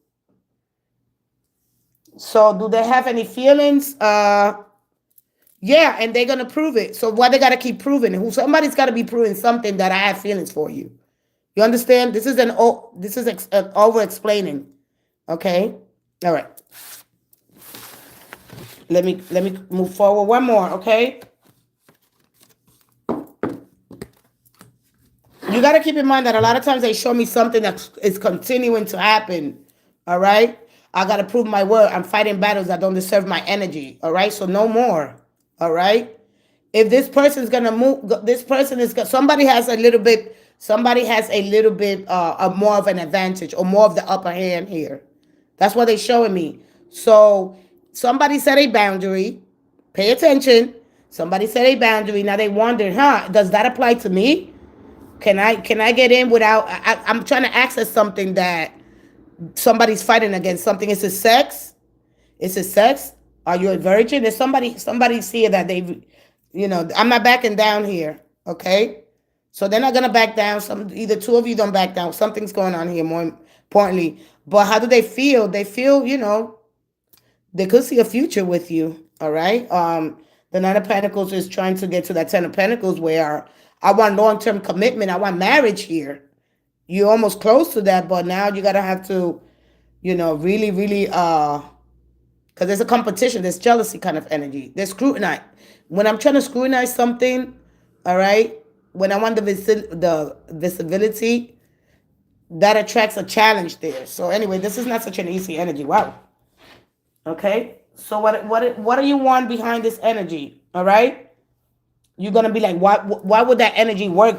So do they have any feelings? Yeah, and they're gonna prove it. So why they gotta keep proving? Somebody's gotta be proving something that I have feelings for you. You understand? This is an over explaining. Okay? All right. Let me move forward one more, okay? You got to keep in mind that a lot of times they show me something that is continuing to happen, all right? I got to prove my word. I'm fighting battles that don't deserve my energy, all right? So no more, all right? If this person's going to move, somebody has a little bit more of an advantage or more of the upper hand here. That's what they're showing me. So somebody set a boundary. Pay attention. Somebody set a boundary. Now they wonder, does that apply to me? Can I get in without? I'm trying to access something that somebody's fighting against. Something. Is it sex? Is it sex? Are you a virgin? There's somebody's here that they, I'm not backing down here. Okay, so they're not gonna back down. Either two of you don't back down. Something's going on here. More importantly, but how do they feel? They feel, they could see a future with you. All right. The Nine of Pentacles is trying to get to that Ten of Pentacles where I want long-term commitment. I want marriage here. You're almost close to that, but now you gotta have to, really, really, because there's a competition, there's jealousy kind of energy. There's scrutinize. When I'm trying to scrutinize something, all right, when I want the visibility, that attracts a challenge there. So anyway, this is not such an easy energy. Wow. Okay. So what do you want behind this energy? All right. You're gonna be like, why would that energy work?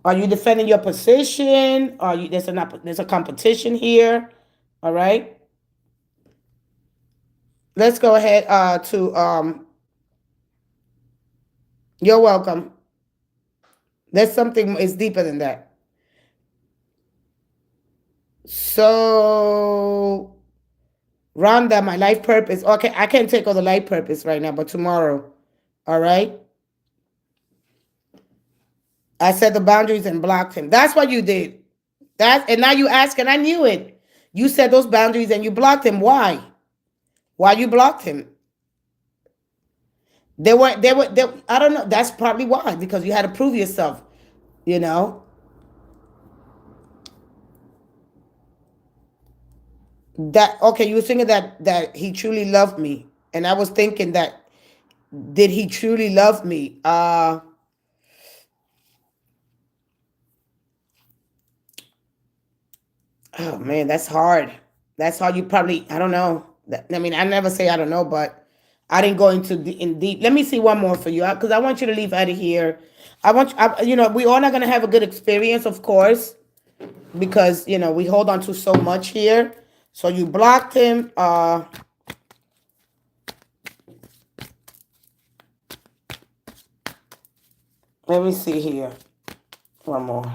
Are you defending your position? There's a competition here? All right. Let's go ahead to you're welcome. There's something is deeper than that. So Rhonda, my life purpose. Okay, I can't take all the life purpose right now, but tomorrow. All right. I set the boundaries and blocked him. That's what you did. And now you ask, and I knew it. You set those boundaries and you blocked him. Why? Why you blocked him? They were, I don't know. That's probably why, because you had to prove yourself, That, okay, you were thinking that he truly loved me. And I was thinking that, did he truly love me? Oh man, that's hard. That's hard. You probably, I don't know. I mean, I never say I don't know, but I didn't go into in deep. Let me see one more for you, because I want you to leave out of here. We all not gonna have a good experience, of course, because we hold on to so much here. So you blocked him. Let me see here. One more.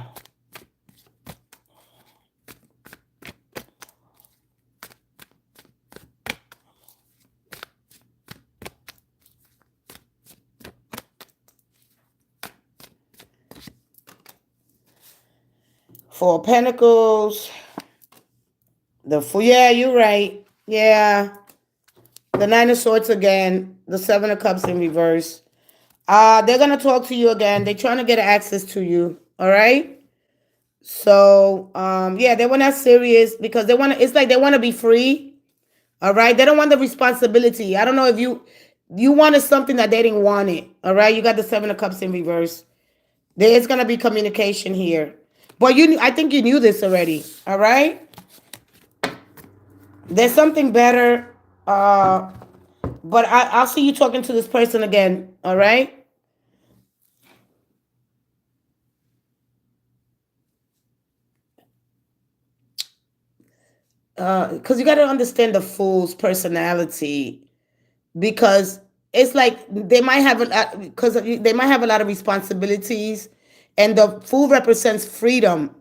Four of Pentacles. Yeah, you're right. Yeah. The Nine of Swords again. The Seven of Cups in reverse. They're going to talk to you again. They're trying to get access to you. All right? So, yeah, they were not serious because it's like they want to be free. All right? They don't want the responsibility. I don't know if you wanted something that they didn't want it. All right? You got the Seven of Cups in reverse. There is going to be communication here. But I think you knew this already. All right? There's something better. But I'll see you talking to this person again. All right? because you got to understand the fool's personality, because it's like they might have because they might have a lot of responsibilities, and the fool represents freedom,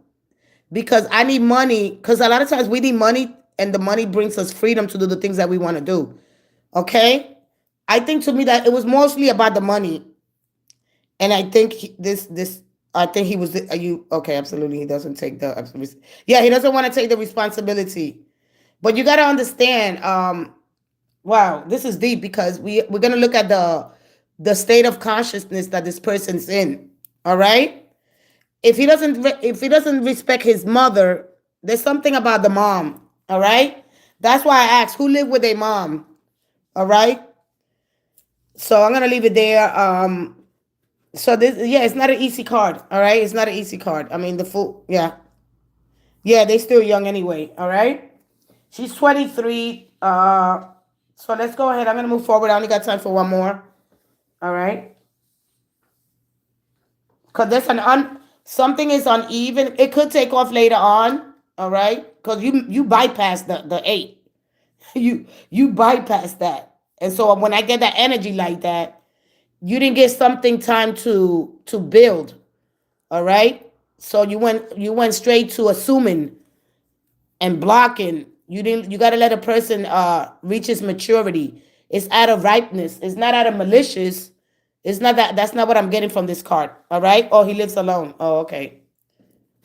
because I need money, because a lot of times we need money, and the money brings us freedom to do the things that we want to do. Okay, I think to me that it was mostly about the money, and I think this I think he was. Are you okay? Absolutely, he doesn't take the. Yeah, he doesn't want to take the responsibility. But you got to understand. Wow, this is deep, because we're gonna look at the state of consciousness that this person's in. All right. If he doesn't respect his mother, there's something about the mom. All right. That's why I asked who lived with a mom. All right. So I'm gonna leave it there. So this, yeah, it's not an easy card. All right, it's not an easy card. I mean, the full, yeah, yeah, they still young anyway. All right, she's 23. So let's go ahead. I'm gonna move forward. I only got time for one more. All right, because there's something is uneven. It could take off later on. All right, because you bypass the 8. You bypass that, and so when I get that energy like that, you didn't get something time to build. All right, so you went straight to assuming and blocking. You didn't. You got to let a person reach his maturity. It's out of ripeness. It's not out of malicious. It's not that. That's not what I'm getting from this card. All right. Oh, he lives alone. Oh, okay.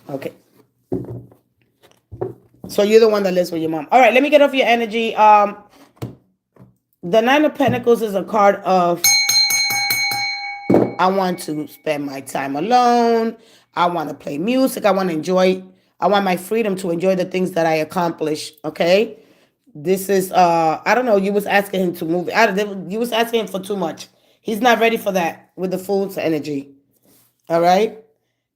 Okay. So you're the one that lives with your mom. All right. Let me get off your energy. The Nine of Pentacles is a card of, I want to spend my time alone. I want to play music. I want to enjoy. I want my freedom to enjoy the things that I accomplish. Okay. This is, I don't know. You was asking him to move. You was asking him for too much. He's not ready for that with the Fool's energy. All right.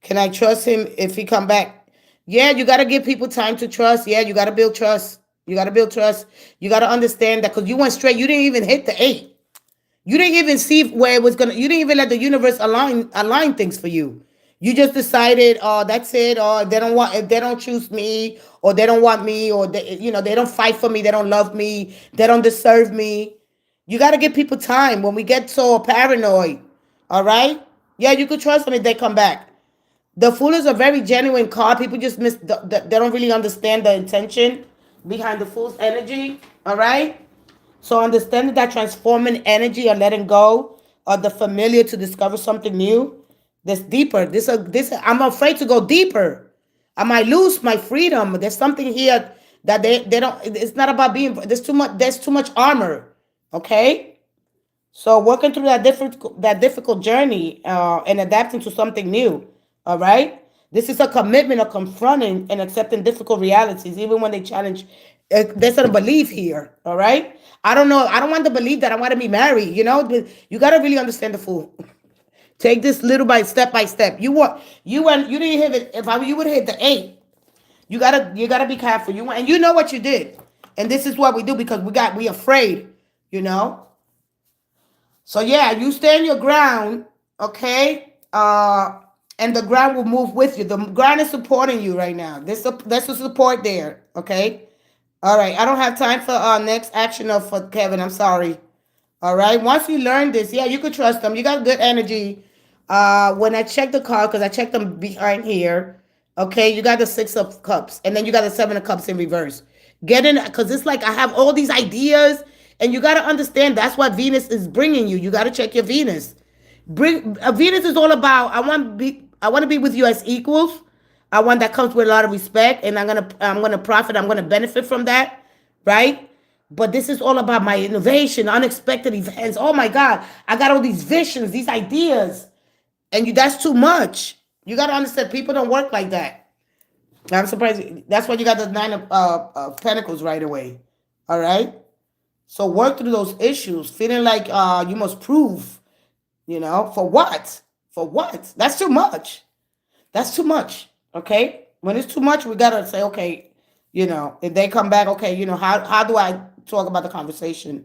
Can I trust him if he come back? Yeah, you got to give people time to trust. Yeah, you got to build trust. You got to build trust. You got to understand that, because you went straight. You didn't even hit the 8. You didn't even see where it was gonna. You didn't even let the universe align things for you. You just decided, oh, that's it. Or if they don't choose me, or they don't want me, or they don't fight for me. They don't love me. They don't deserve me. You got to give people time. When we get so paranoid, all right? Yeah, you could trust them if they come back. The Fool is a very genuine card. People just they don't really understand the intention behind the Fool's energy, all right? So understanding that transforming energy or letting go of the familiar to discover something new, that's deeper. I'm afraid to go deeper. I might lose my freedom. There's something here that they don't. It's not about being. There's too much armor. Okay. So working through that difficult journey and adapting to something new. All right. This is a commitment of confronting and accepting difficult realities, even when they challenge. There's a belief here. All right. I don't know. I don't want to believe that I want to be married. You got to really understand the Fool. Take this little by step by step. You didn't hit it. You would hit the 8. You gotta be careful. And you know what you did. And this is what we do, because we afraid, you know. So yeah, you stand your ground, okay? And the ground will move with you. The ground is supporting you right now. There's a support there, okay? All right, I don't have time for next action for Kevin. I'm sorry. All right, once you learn this, yeah, you could trust them. You got good energy. When I check the card, because I checked them behind here, okay, you got the 6 of Cups, and then you got the 7 of Cups in reverse. Get in, because it's like I have all these ideas, and you got to understand that's what Venus is bringing you. You got to check your Venus. Venus is all about, I want to be with you as equals. I want that comes with a lot of respect, and I'm gonna profit. I'm gonna benefit from that, right? But this is all about my innovation, unexpected events. Oh my God, I got all these visions, these ideas, and that's too much. You got to understand, people don't work like that. I'm surprised. That's why you got the 9 of Pentacles right away. All right. So work through those issues, feeling like you must prove. For what? For what? That's too much. That's too much. Okay. When it's too much, we gotta say, okay, if they come back, okay, how do I talk about the conversation?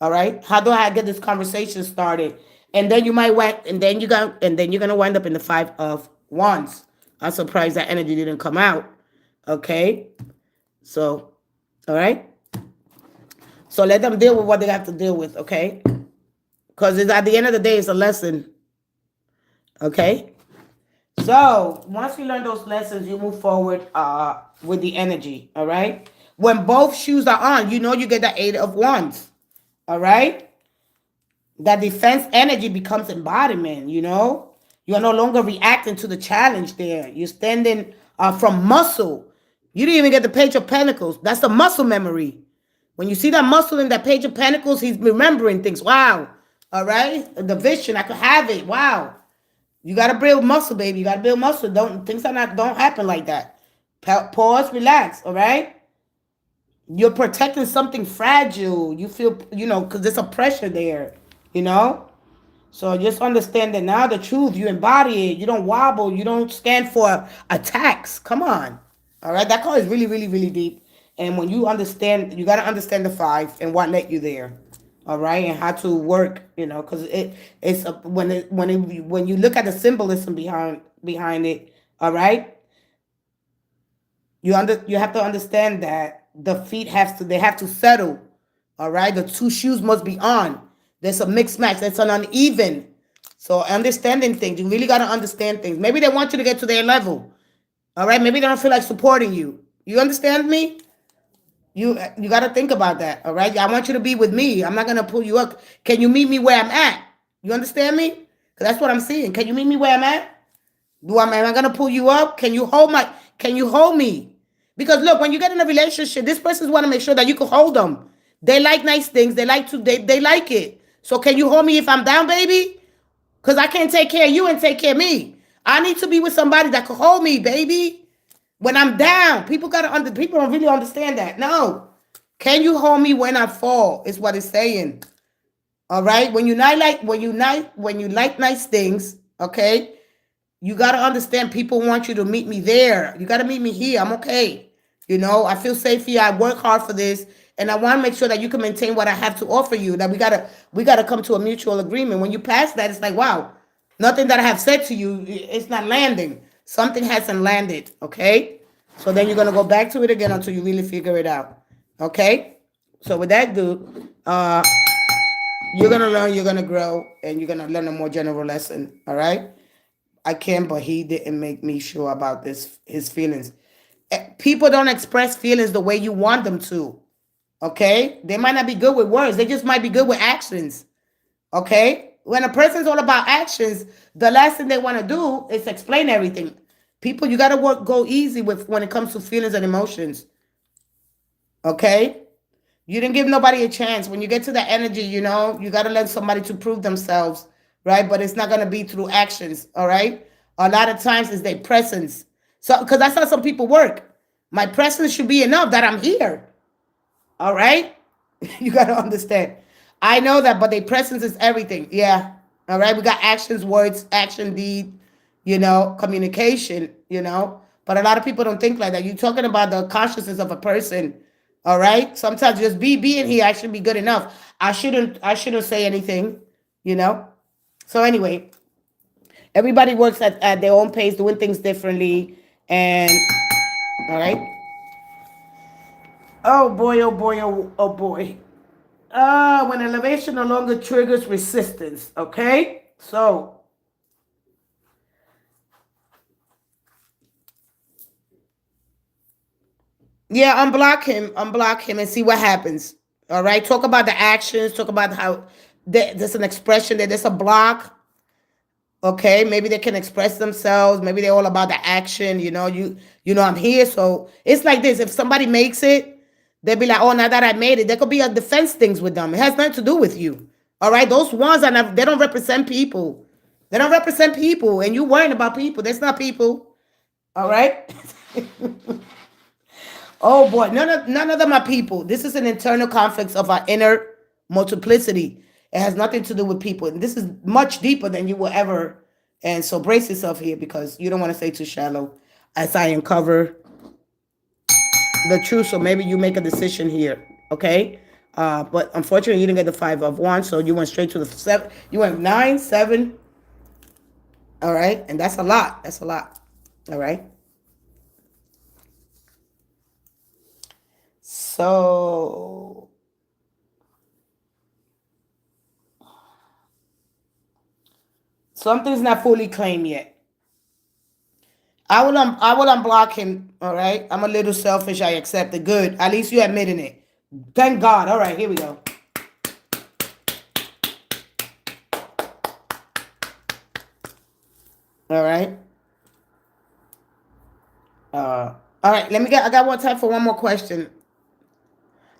All right. How do I get this conversation started? And then you might and then you're gonna wind up in the 5 of Wands. I'm surprised that energy didn't come out. Okay. So All right? So let them deal with what they have to deal with, okay? Because at the end of the day, it's a lesson, okay? So once you learn those lessons, you move forward with the energy, all right? When both shoes are on, you know you get the 8 of Wands, all right? That defense energy becomes embodiment, you know? You're no longer reacting to the challenge there. You're standing from muscle. You didn't even get the Page of Pentacles. That's the muscle memory. When you see that muscle in that Page of Pentacles, he's remembering things. Wow. All right? The vision, I could have it. Wow. You got to build muscle, baby. You got to build muscle. Things don't happen like that. Pause, relax, all right? You're protecting something fragile. You feel, because there's a pressure there, you know? So just understand that now the truth, you embody it. You don't wobble. You don't stand for attacks. Come on. All right? That card is really, really, really deep. And when you understand, you got to understand the 5 and what led you there. All right? And how to work, because when you look at the symbolism behind it, all right? You have to understand that the feet have to settle. All right? The 2 shoes must be on. There's a mixed match. That's an uneven. So understanding things. You really got to understand things. Maybe they want you to get to their level. All right? Maybe they don't feel like supporting you. You understand me? You got to think about that. All right? I want you to be with me. I'm not going to pull you up. Can you meet me where I'm at? You understand me? Because that's what I'm seeing. Can you meet me where I'm at? Am I going to pull you up? Can you hold me? Because look, when you get in a relationship, this person's want to make sure that you can hold them. They like nice things. They like it. So can you hold me if I'm down, baby? Because I can't take care of you and take care of me. I need to be with somebody that can hold me, baby. When I'm down, people don't really understand that. No. Can you hold me when I fall? Is what it's saying. All right? When you like nice things, okay? You got to understand people want you to meet me there. You got to meet me here. I'm okay. I feel safe here. I work hard for this. And I want to make sure that you can maintain what I have to offer you. That we gotta come to a mutual agreement. When you pass that, it's like, wow, nothing that I have said to you, it's not landing. Something hasn't landed, okay? So then you're gonna go back to it again until you really figure it out, okay? So with that, dude, you're gonna learn, you're gonna grow, and you're gonna learn a more general lesson, all right? I can, but he didn't make me sure about his feelings. People don't express feelings the way you want them to. Okay? They might not be good with words. They just might be good with actions. Okay? When a person's all about actions, the last thing they want to do is explain everything. People, you got to go easy with when it comes to feelings and emotions. Okay? You didn't give nobody a chance. When you get to that energy, you got to let somebody to prove themselves, right? But it's not going to be through actions, all right? A lot of times it's their presence. So, because that's how some people work. My presence should be enough that I'm here. All right? You got to understand. I know that, but their presence is everything. Yeah. All right? We got actions, words, action, deed, communication, But a lot of people don't think like that. You're talking about the consciousness of a person. All right? Sometimes just being here actually be good enough. I shouldn't say anything, So anyway, everybody works at their own pace, doing things differently. And all right. Oh boy, oh boy, oh boy. When elevation no longer triggers resistance, okay? So, yeah, unblock him and see what happens. All right? Talk about the actions, talk about how there's an expression that there's a block. Okay, maybe they can express themselves. Maybe they're all about the action. I'm here. So it's like this. If somebody makes it, they'll be like, oh, now that I made it, there could be a defense things with them. It has nothing to do with you. All right, those ones they don't represent people. They don't represent people, and you worrying about people. That's not people. All right. Oh boy, none of them are people. This is an internal conflict of our inner multiplicity. It has nothing to do with people. And this is much deeper than you will ever. And so brace yourself here because you don't want to stay too shallow as I uncover the truth. So maybe you make a decision here. Okay. But unfortunately, you didn't get the 5 of Wands. So you went straight to the 7. You went 9, 7. All right. And that's a lot. That's a lot. All right. So something's not fully claimed yet. I will unblock him. All right. I'm a little selfish. I accept it. Good. At least you admitting it. Thank God. All right. Here we go. All right. All right. I got one time for one more question.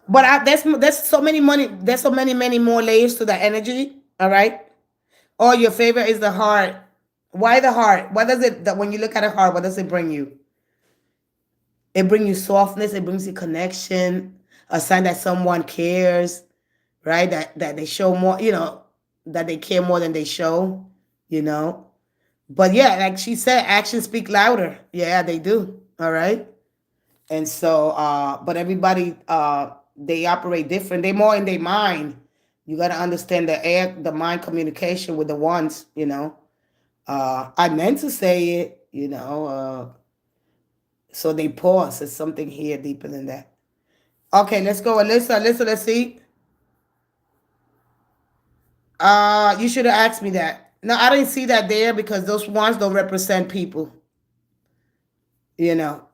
But there's so many money. There's so many more layers to the energy. All right. Oh, your favorite is the heart. Why the heart? What does it? That when you look at a heart, what does it bring you? It brings you softness. It brings you connection. A sign that someone cares, right? That they show more. That they care more than they show. You know. But yeah, like she said, actions speak louder. Yeah, they do. All right. And so, but everybody, they operate different. They more in their mind. You got to understand the mind communication with the ones. I meant to say it. So they pause. There's something here deeper than that. Okay, let's go, Alyssa. Alyssa, let's see. You should have asked me that. No, I didn't see that there because those ones don't represent people. You know.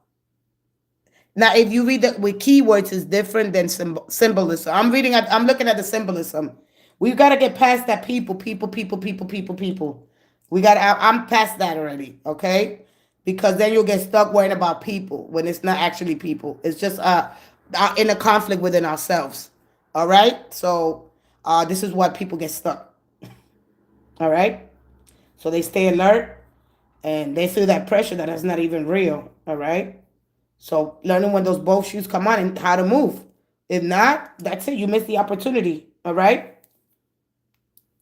Now, if you read that with keywords, is different than symbolism. I'm looking at the symbolism. We've got to get past that people. We got. I'm past that already. Okay, because then you'll get stuck worrying about people when it's not actually people. It's just in a conflict within ourselves. All right. So this is why people get stuck. All right. So they stay alert and they feel that pressure that is not even real. All right. So learning when those both shoes come on and how to move. If not, that's it. You miss the opportunity. All right.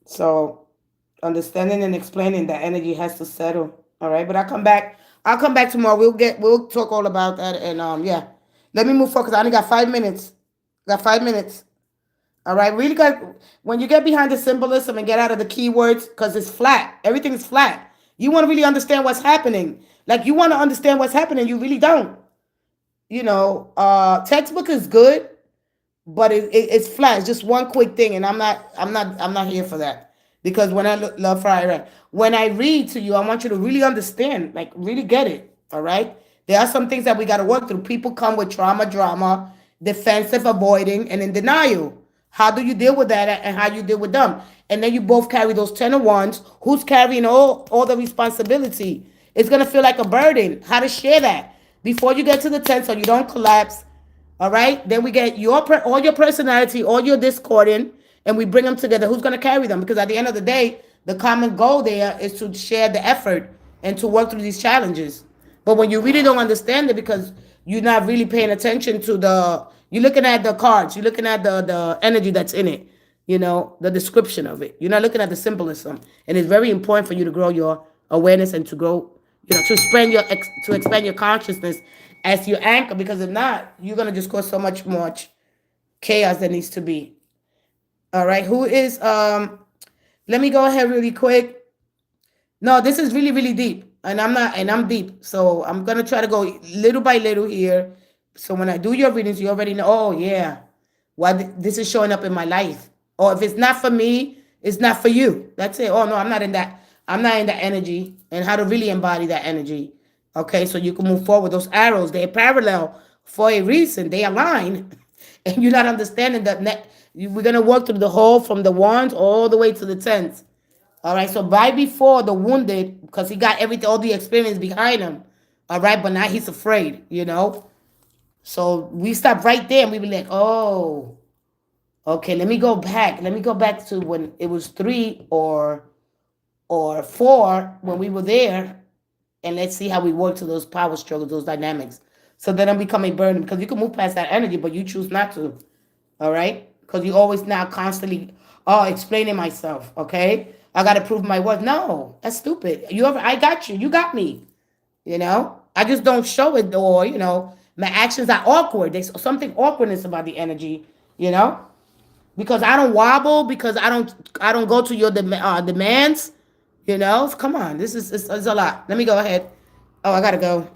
So understanding and explaining that energy has to settle. All right. But I'll come back. I'll come back tomorrow. We'll talk all about that. And yeah. Let me move forward because I only got 5 minutes. Got 5 minutes. All right. Really good. When you get behind the symbolism and get out of the keywords, because it's flat. Everything is flat. You want to really understand what's happening. Like you want to understand what's happening. You really don't. Textbook is good, but it's flat. It's just one quick thing, and I'm not here for that. Because when I love Friday, when I read to you, I want you to really understand, like really get it. All right. There are some things that we got to work through. People come with drama, defensive, avoiding, and in denial. How do you deal with that, and how you deal with them? And then you both carry those 10 of wands. Who's carrying all the responsibility? It's gonna feel like a burden. How to share that before you get to the 10 so you don't collapse. All right. Then we get all your personality, all your discordant, and we bring them together. Who's gonna carry them? Because at the end of the day, the common goal there is to share the effort and to work through these challenges. But when you really don't understand it because you're not really paying attention to you're looking at the cards, you're looking at the energy that's in it, the description of it. You're not looking at the symbolism. And it's very important for you to grow your awareness and to grow, to expand your consciousness as your anchor, because if not, you're going to just cause so much chaos that needs to be. All right. Who is, let me go ahead really quick. No, this is really, really deep. And I'm deep. So I'm going to try to go little by little here. So when I do your readings, you already know, oh yeah, why this is showing up in my life. Or if it's not for me, it's not for you. That's it. Oh no, I'm not in that energy, and how to really embody that energy. Okay, so you can move forward. Those arrows, they're parallel for a reason. They align. And you're not understanding that we're going to work through the whole from the ones all the way to the tens. All right, so right before the wounded, because he got all the experience behind him. All right, but now he's afraid, So we stop right there and we be like, oh, okay, let me go back. Let me go back to when it was 3 or 4 when we were there. And let's see how we work to those power struggles, those dynamics. So then I'm becoming burdened because you can move past that energy, but you choose not to. All right? Because you always now constantly, explaining myself, okay? I got to prove my worth. No, that's stupid. I got you. You got me. I just don't show it, or, my actions are awkward. There's something awkwardness about the energy, because I don't wobble, because I don't go to your demands, Come on, this is a lot. Let me go ahead. Oh, I gotta go.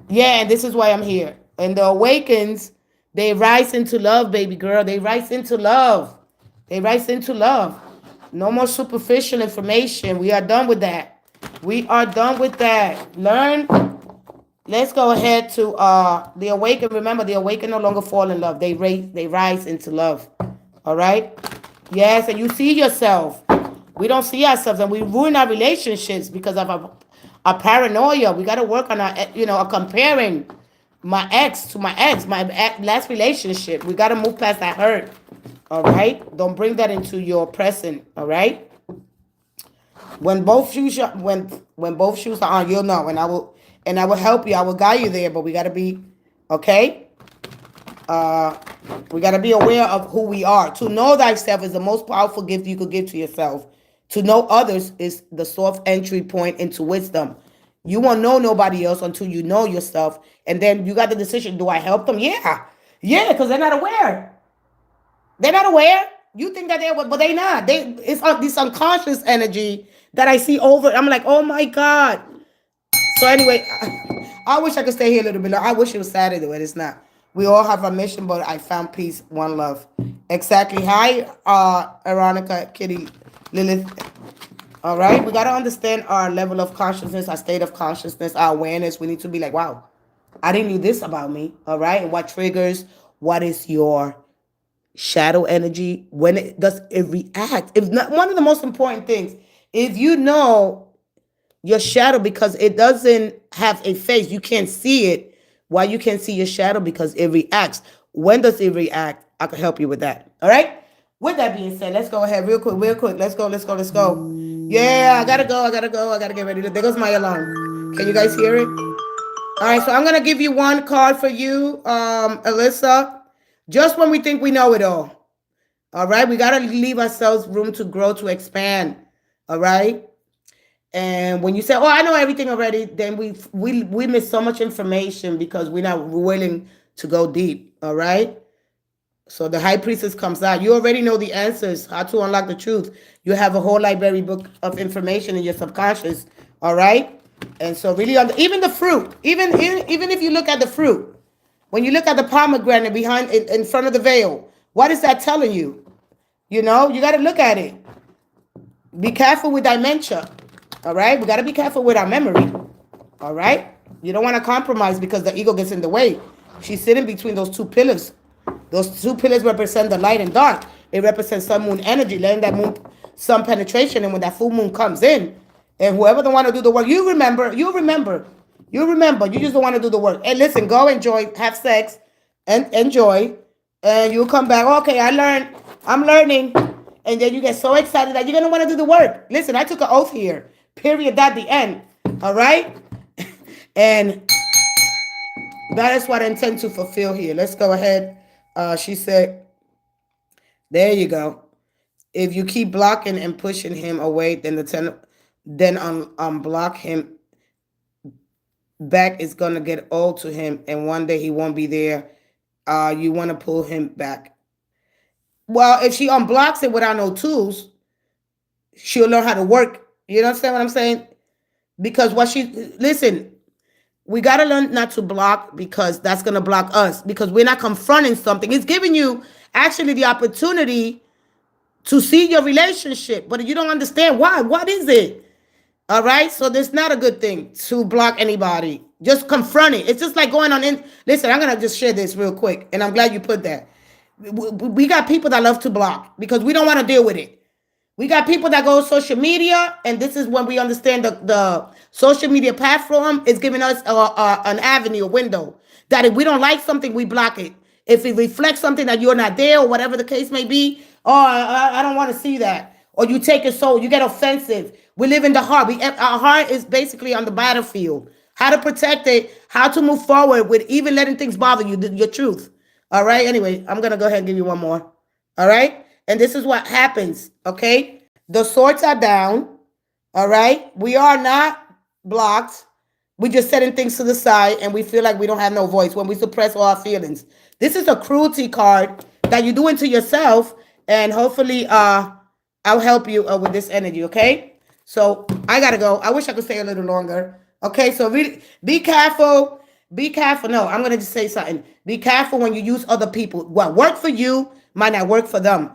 Yeah, and this is why I'm here. And the awakens, they rise into love, baby girl. They rise into love. They rise into love. No more superficial information. We are done with that. We are done with that. Learn. Let's go ahead to the awaken. Remember, the awaken no longer fall in love. They rise into love. All right? Yes, and you see yourself. We don't see ourselves, and we ruin our relationships because of our paranoia. We got to work on our comparing my ex to my ex, last relationship. We got to move past that hurt. All right? Don't bring that into your present. All right? When both shoes are, when both shoes are on, you'll know, and I will help you. I will guide you there, but we got to be okay. We got to be aware of who we are. To know thyself is the most powerful gift you could give to yourself. To know others is the soft entry point into wisdom. You won't know nobody else until you know yourself. And then you got the decision, do I help them? Yeah. Yeah, because they're not aware. They're not aware. You think that they're, but they're not. It's this unconscious energy that I see over. I'm like, oh my God. So anyway, I wish I could stay here a little bit longer. I wish it was Saturday, but it's not. We all have a mission, but I found peace, one love. Exactly. Hi, Aronica, Kitty, Lilith. All right. We got to understand our level of consciousness, our state of consciousness, our awareness. We need to be like, wow, I didn't know this about me. All right. And what triggers? What is your shadow energy? When does it react? If not, one of the most important things, if you know your shadow, because it doesn't have a face, you can't see it. Why you can't see your shadow? Because it reacts. When does it react? I can help you with that. All right. With that being said, let's go ahead real quick. Let's go. Yeah, I gotta go. I gotta get ready. There goes my alarm. Can you guys hear it? All right. So I'm gonna give you one card for you, Alyssa. Just when we think we know it all. All right. We gotta leave ourselves room to grow, to expand. All right. And when you say, "Oh, I know everything already," then we miss so much information because we're not willing to go deep. All right. So the high priestess comes out. You already know the answers, how to unlock the truth. You have a whole library book of information in your subconscious. All right. And so really, even the fruit, even if you look at the fruit, when you look at the pomegranate behind in front of the veil, what is that telling you? You know, you got to look at it. Be careful with dementia. All right. We got to be careful with our memory. All right. You don't want to compromise because the ego gets in the way. She's sitting between those two pillars. Those two pillars represent the light and dark. It represents sun moon energy, letting that moon sun penetration. And when that full moon comes in, and whoever don't want to do the work, you remember. You just don't want to do the work. Hey, listen, go enjoy, have sex, and enjoy. And you'll come back. Okay, I'm learning. And then you get so excited that you're going to want to do the work. Listen, I took an oath here. Period. At the end. All right? And that is what I intend to fulfill here. Let's go ahead. She said, there you go. If you keep blocking and pushing him away, then unblock him back is going to get old to him. And one day he won't be there. You want to pull him back. Well, if she unblocks it without no tools, she'll learn how to work. You understand what I'm saying? Because listen, we got to learn not to block because that's going to block us because we're not confronting something. It's giving you actually the opportunity to see your relationship, but you don't understand why. What is it? All right. So this is not a good thing to block anybody. Just confront it. It's just like going on listen, I'm going to just share this real quick. And I'm glad you put that. We got people that love to block because we don't want to deal with it. We got people that go social media, and this is when we understand the social media platform is giving us an avenue, a window, that if we don't like something, we block it. If it reflects something that you're not there or whatever the case may be, I don't want to see that. Or you take it so you get offensive. We live in the heart. Our heart is basically on the battlefield. How to protect it, how to move forward with even letting things bother you, your truth. All right. Anyway, I'm going to go ahead and give you one more. All right. And this is what happens. Okay. The swords are down. All right. We are not blocked. We're just setting things to the side and we feel like we don't have no voice when we suppress all our feelings. This is a cruelty card that you do into yourself. And hopefully I'll help you with this energy. Okay. So I got to go. I wish I could stay a little longer. Okay. So really be careful. Be careful. No, I'm going to just say something. Be careful when you use other people. What work for you might not work for them.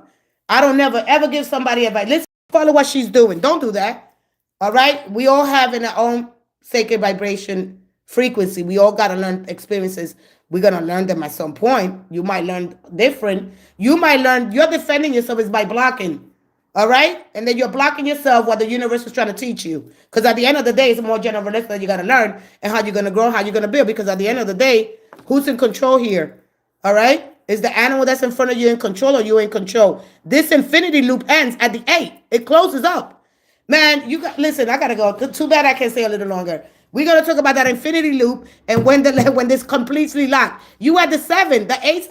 I don't never ever give somebody advice. Let's follow what she's doing. Don't do that. All right? We all have in our own sacred vibration frequency. We all got to learn experiences. We're going to learn them at some point. You might learn different. You might learn, you're defending yourself is by blocking. All right? And then you're blocking yourself what the universe is trying to teach you. Because at the end of the day, it's more general that you got to learn and how you're going to grow, how you're going to build. Because at the end of the day, who's in control here? All right? Is the animal that's in front of you in control or you in control? This infinity loop ends at the 8. It closes up. Man, you got, listen, I got to go. Too bad I can't stay a little longer. We're going to talk about that infinity loop and when this completely locked. You at the 7, the 8,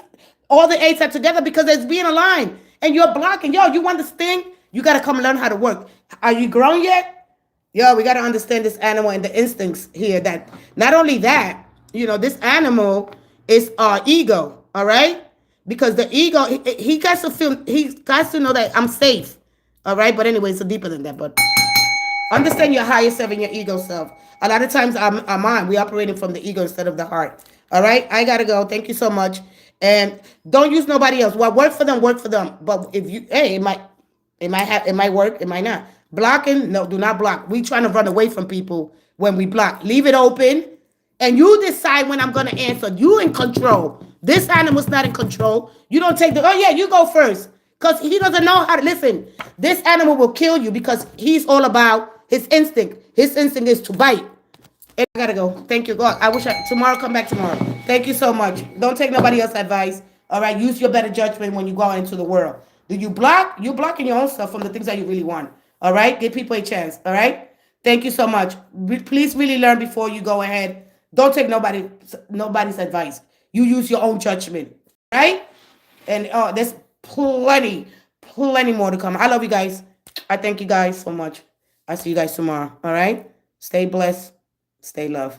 all the 8s are together because it's being aligned. And you're blocking. Yo, you want this thing? You got to come learn how to work. Are you grown yet? Yo, we got to understand this animal and the instincts here. That not only that, this animal is our ego. All right? Because the ego, he got to feel, he got to know that I'm safe. All right? But anyway, it's deeper than that. But understand your higher self and your ego self. A lot of times our mind, we're operating from the ego instead of the heart. All right? I got to go. Thank you so much. And don't use nobody else. What work for them, work for them. But if you, hey, it might work, it might not. Blocking, no, do not block. We trying to run away from people when we block. Leave it open, and you decide when I'm going to answer. You in control. This animal's not in control. You don't take oh yeah, you go first. Because he doesn't know how to listen. This animal will kill you because he's all about his instinct. His instinct is to bite. I gotta go. Thank you, God. I wish tomorrow, come back tomorrow. Thank you so much. Don't take nobody else's advice. All right. Use your better judgment when you go out into the world. Do you block? You're blocking your own stuff from the things that you really want. All right. Give people a chance. All right. Thank you so much. Please really learn before you go ahead. Don't take nobody's advice. You use your own judgment. Right. And there's plenty more to come. I love you guys. I thank you guys so much. I see you guys tomorrow. All right. Stay blessed. Stay love.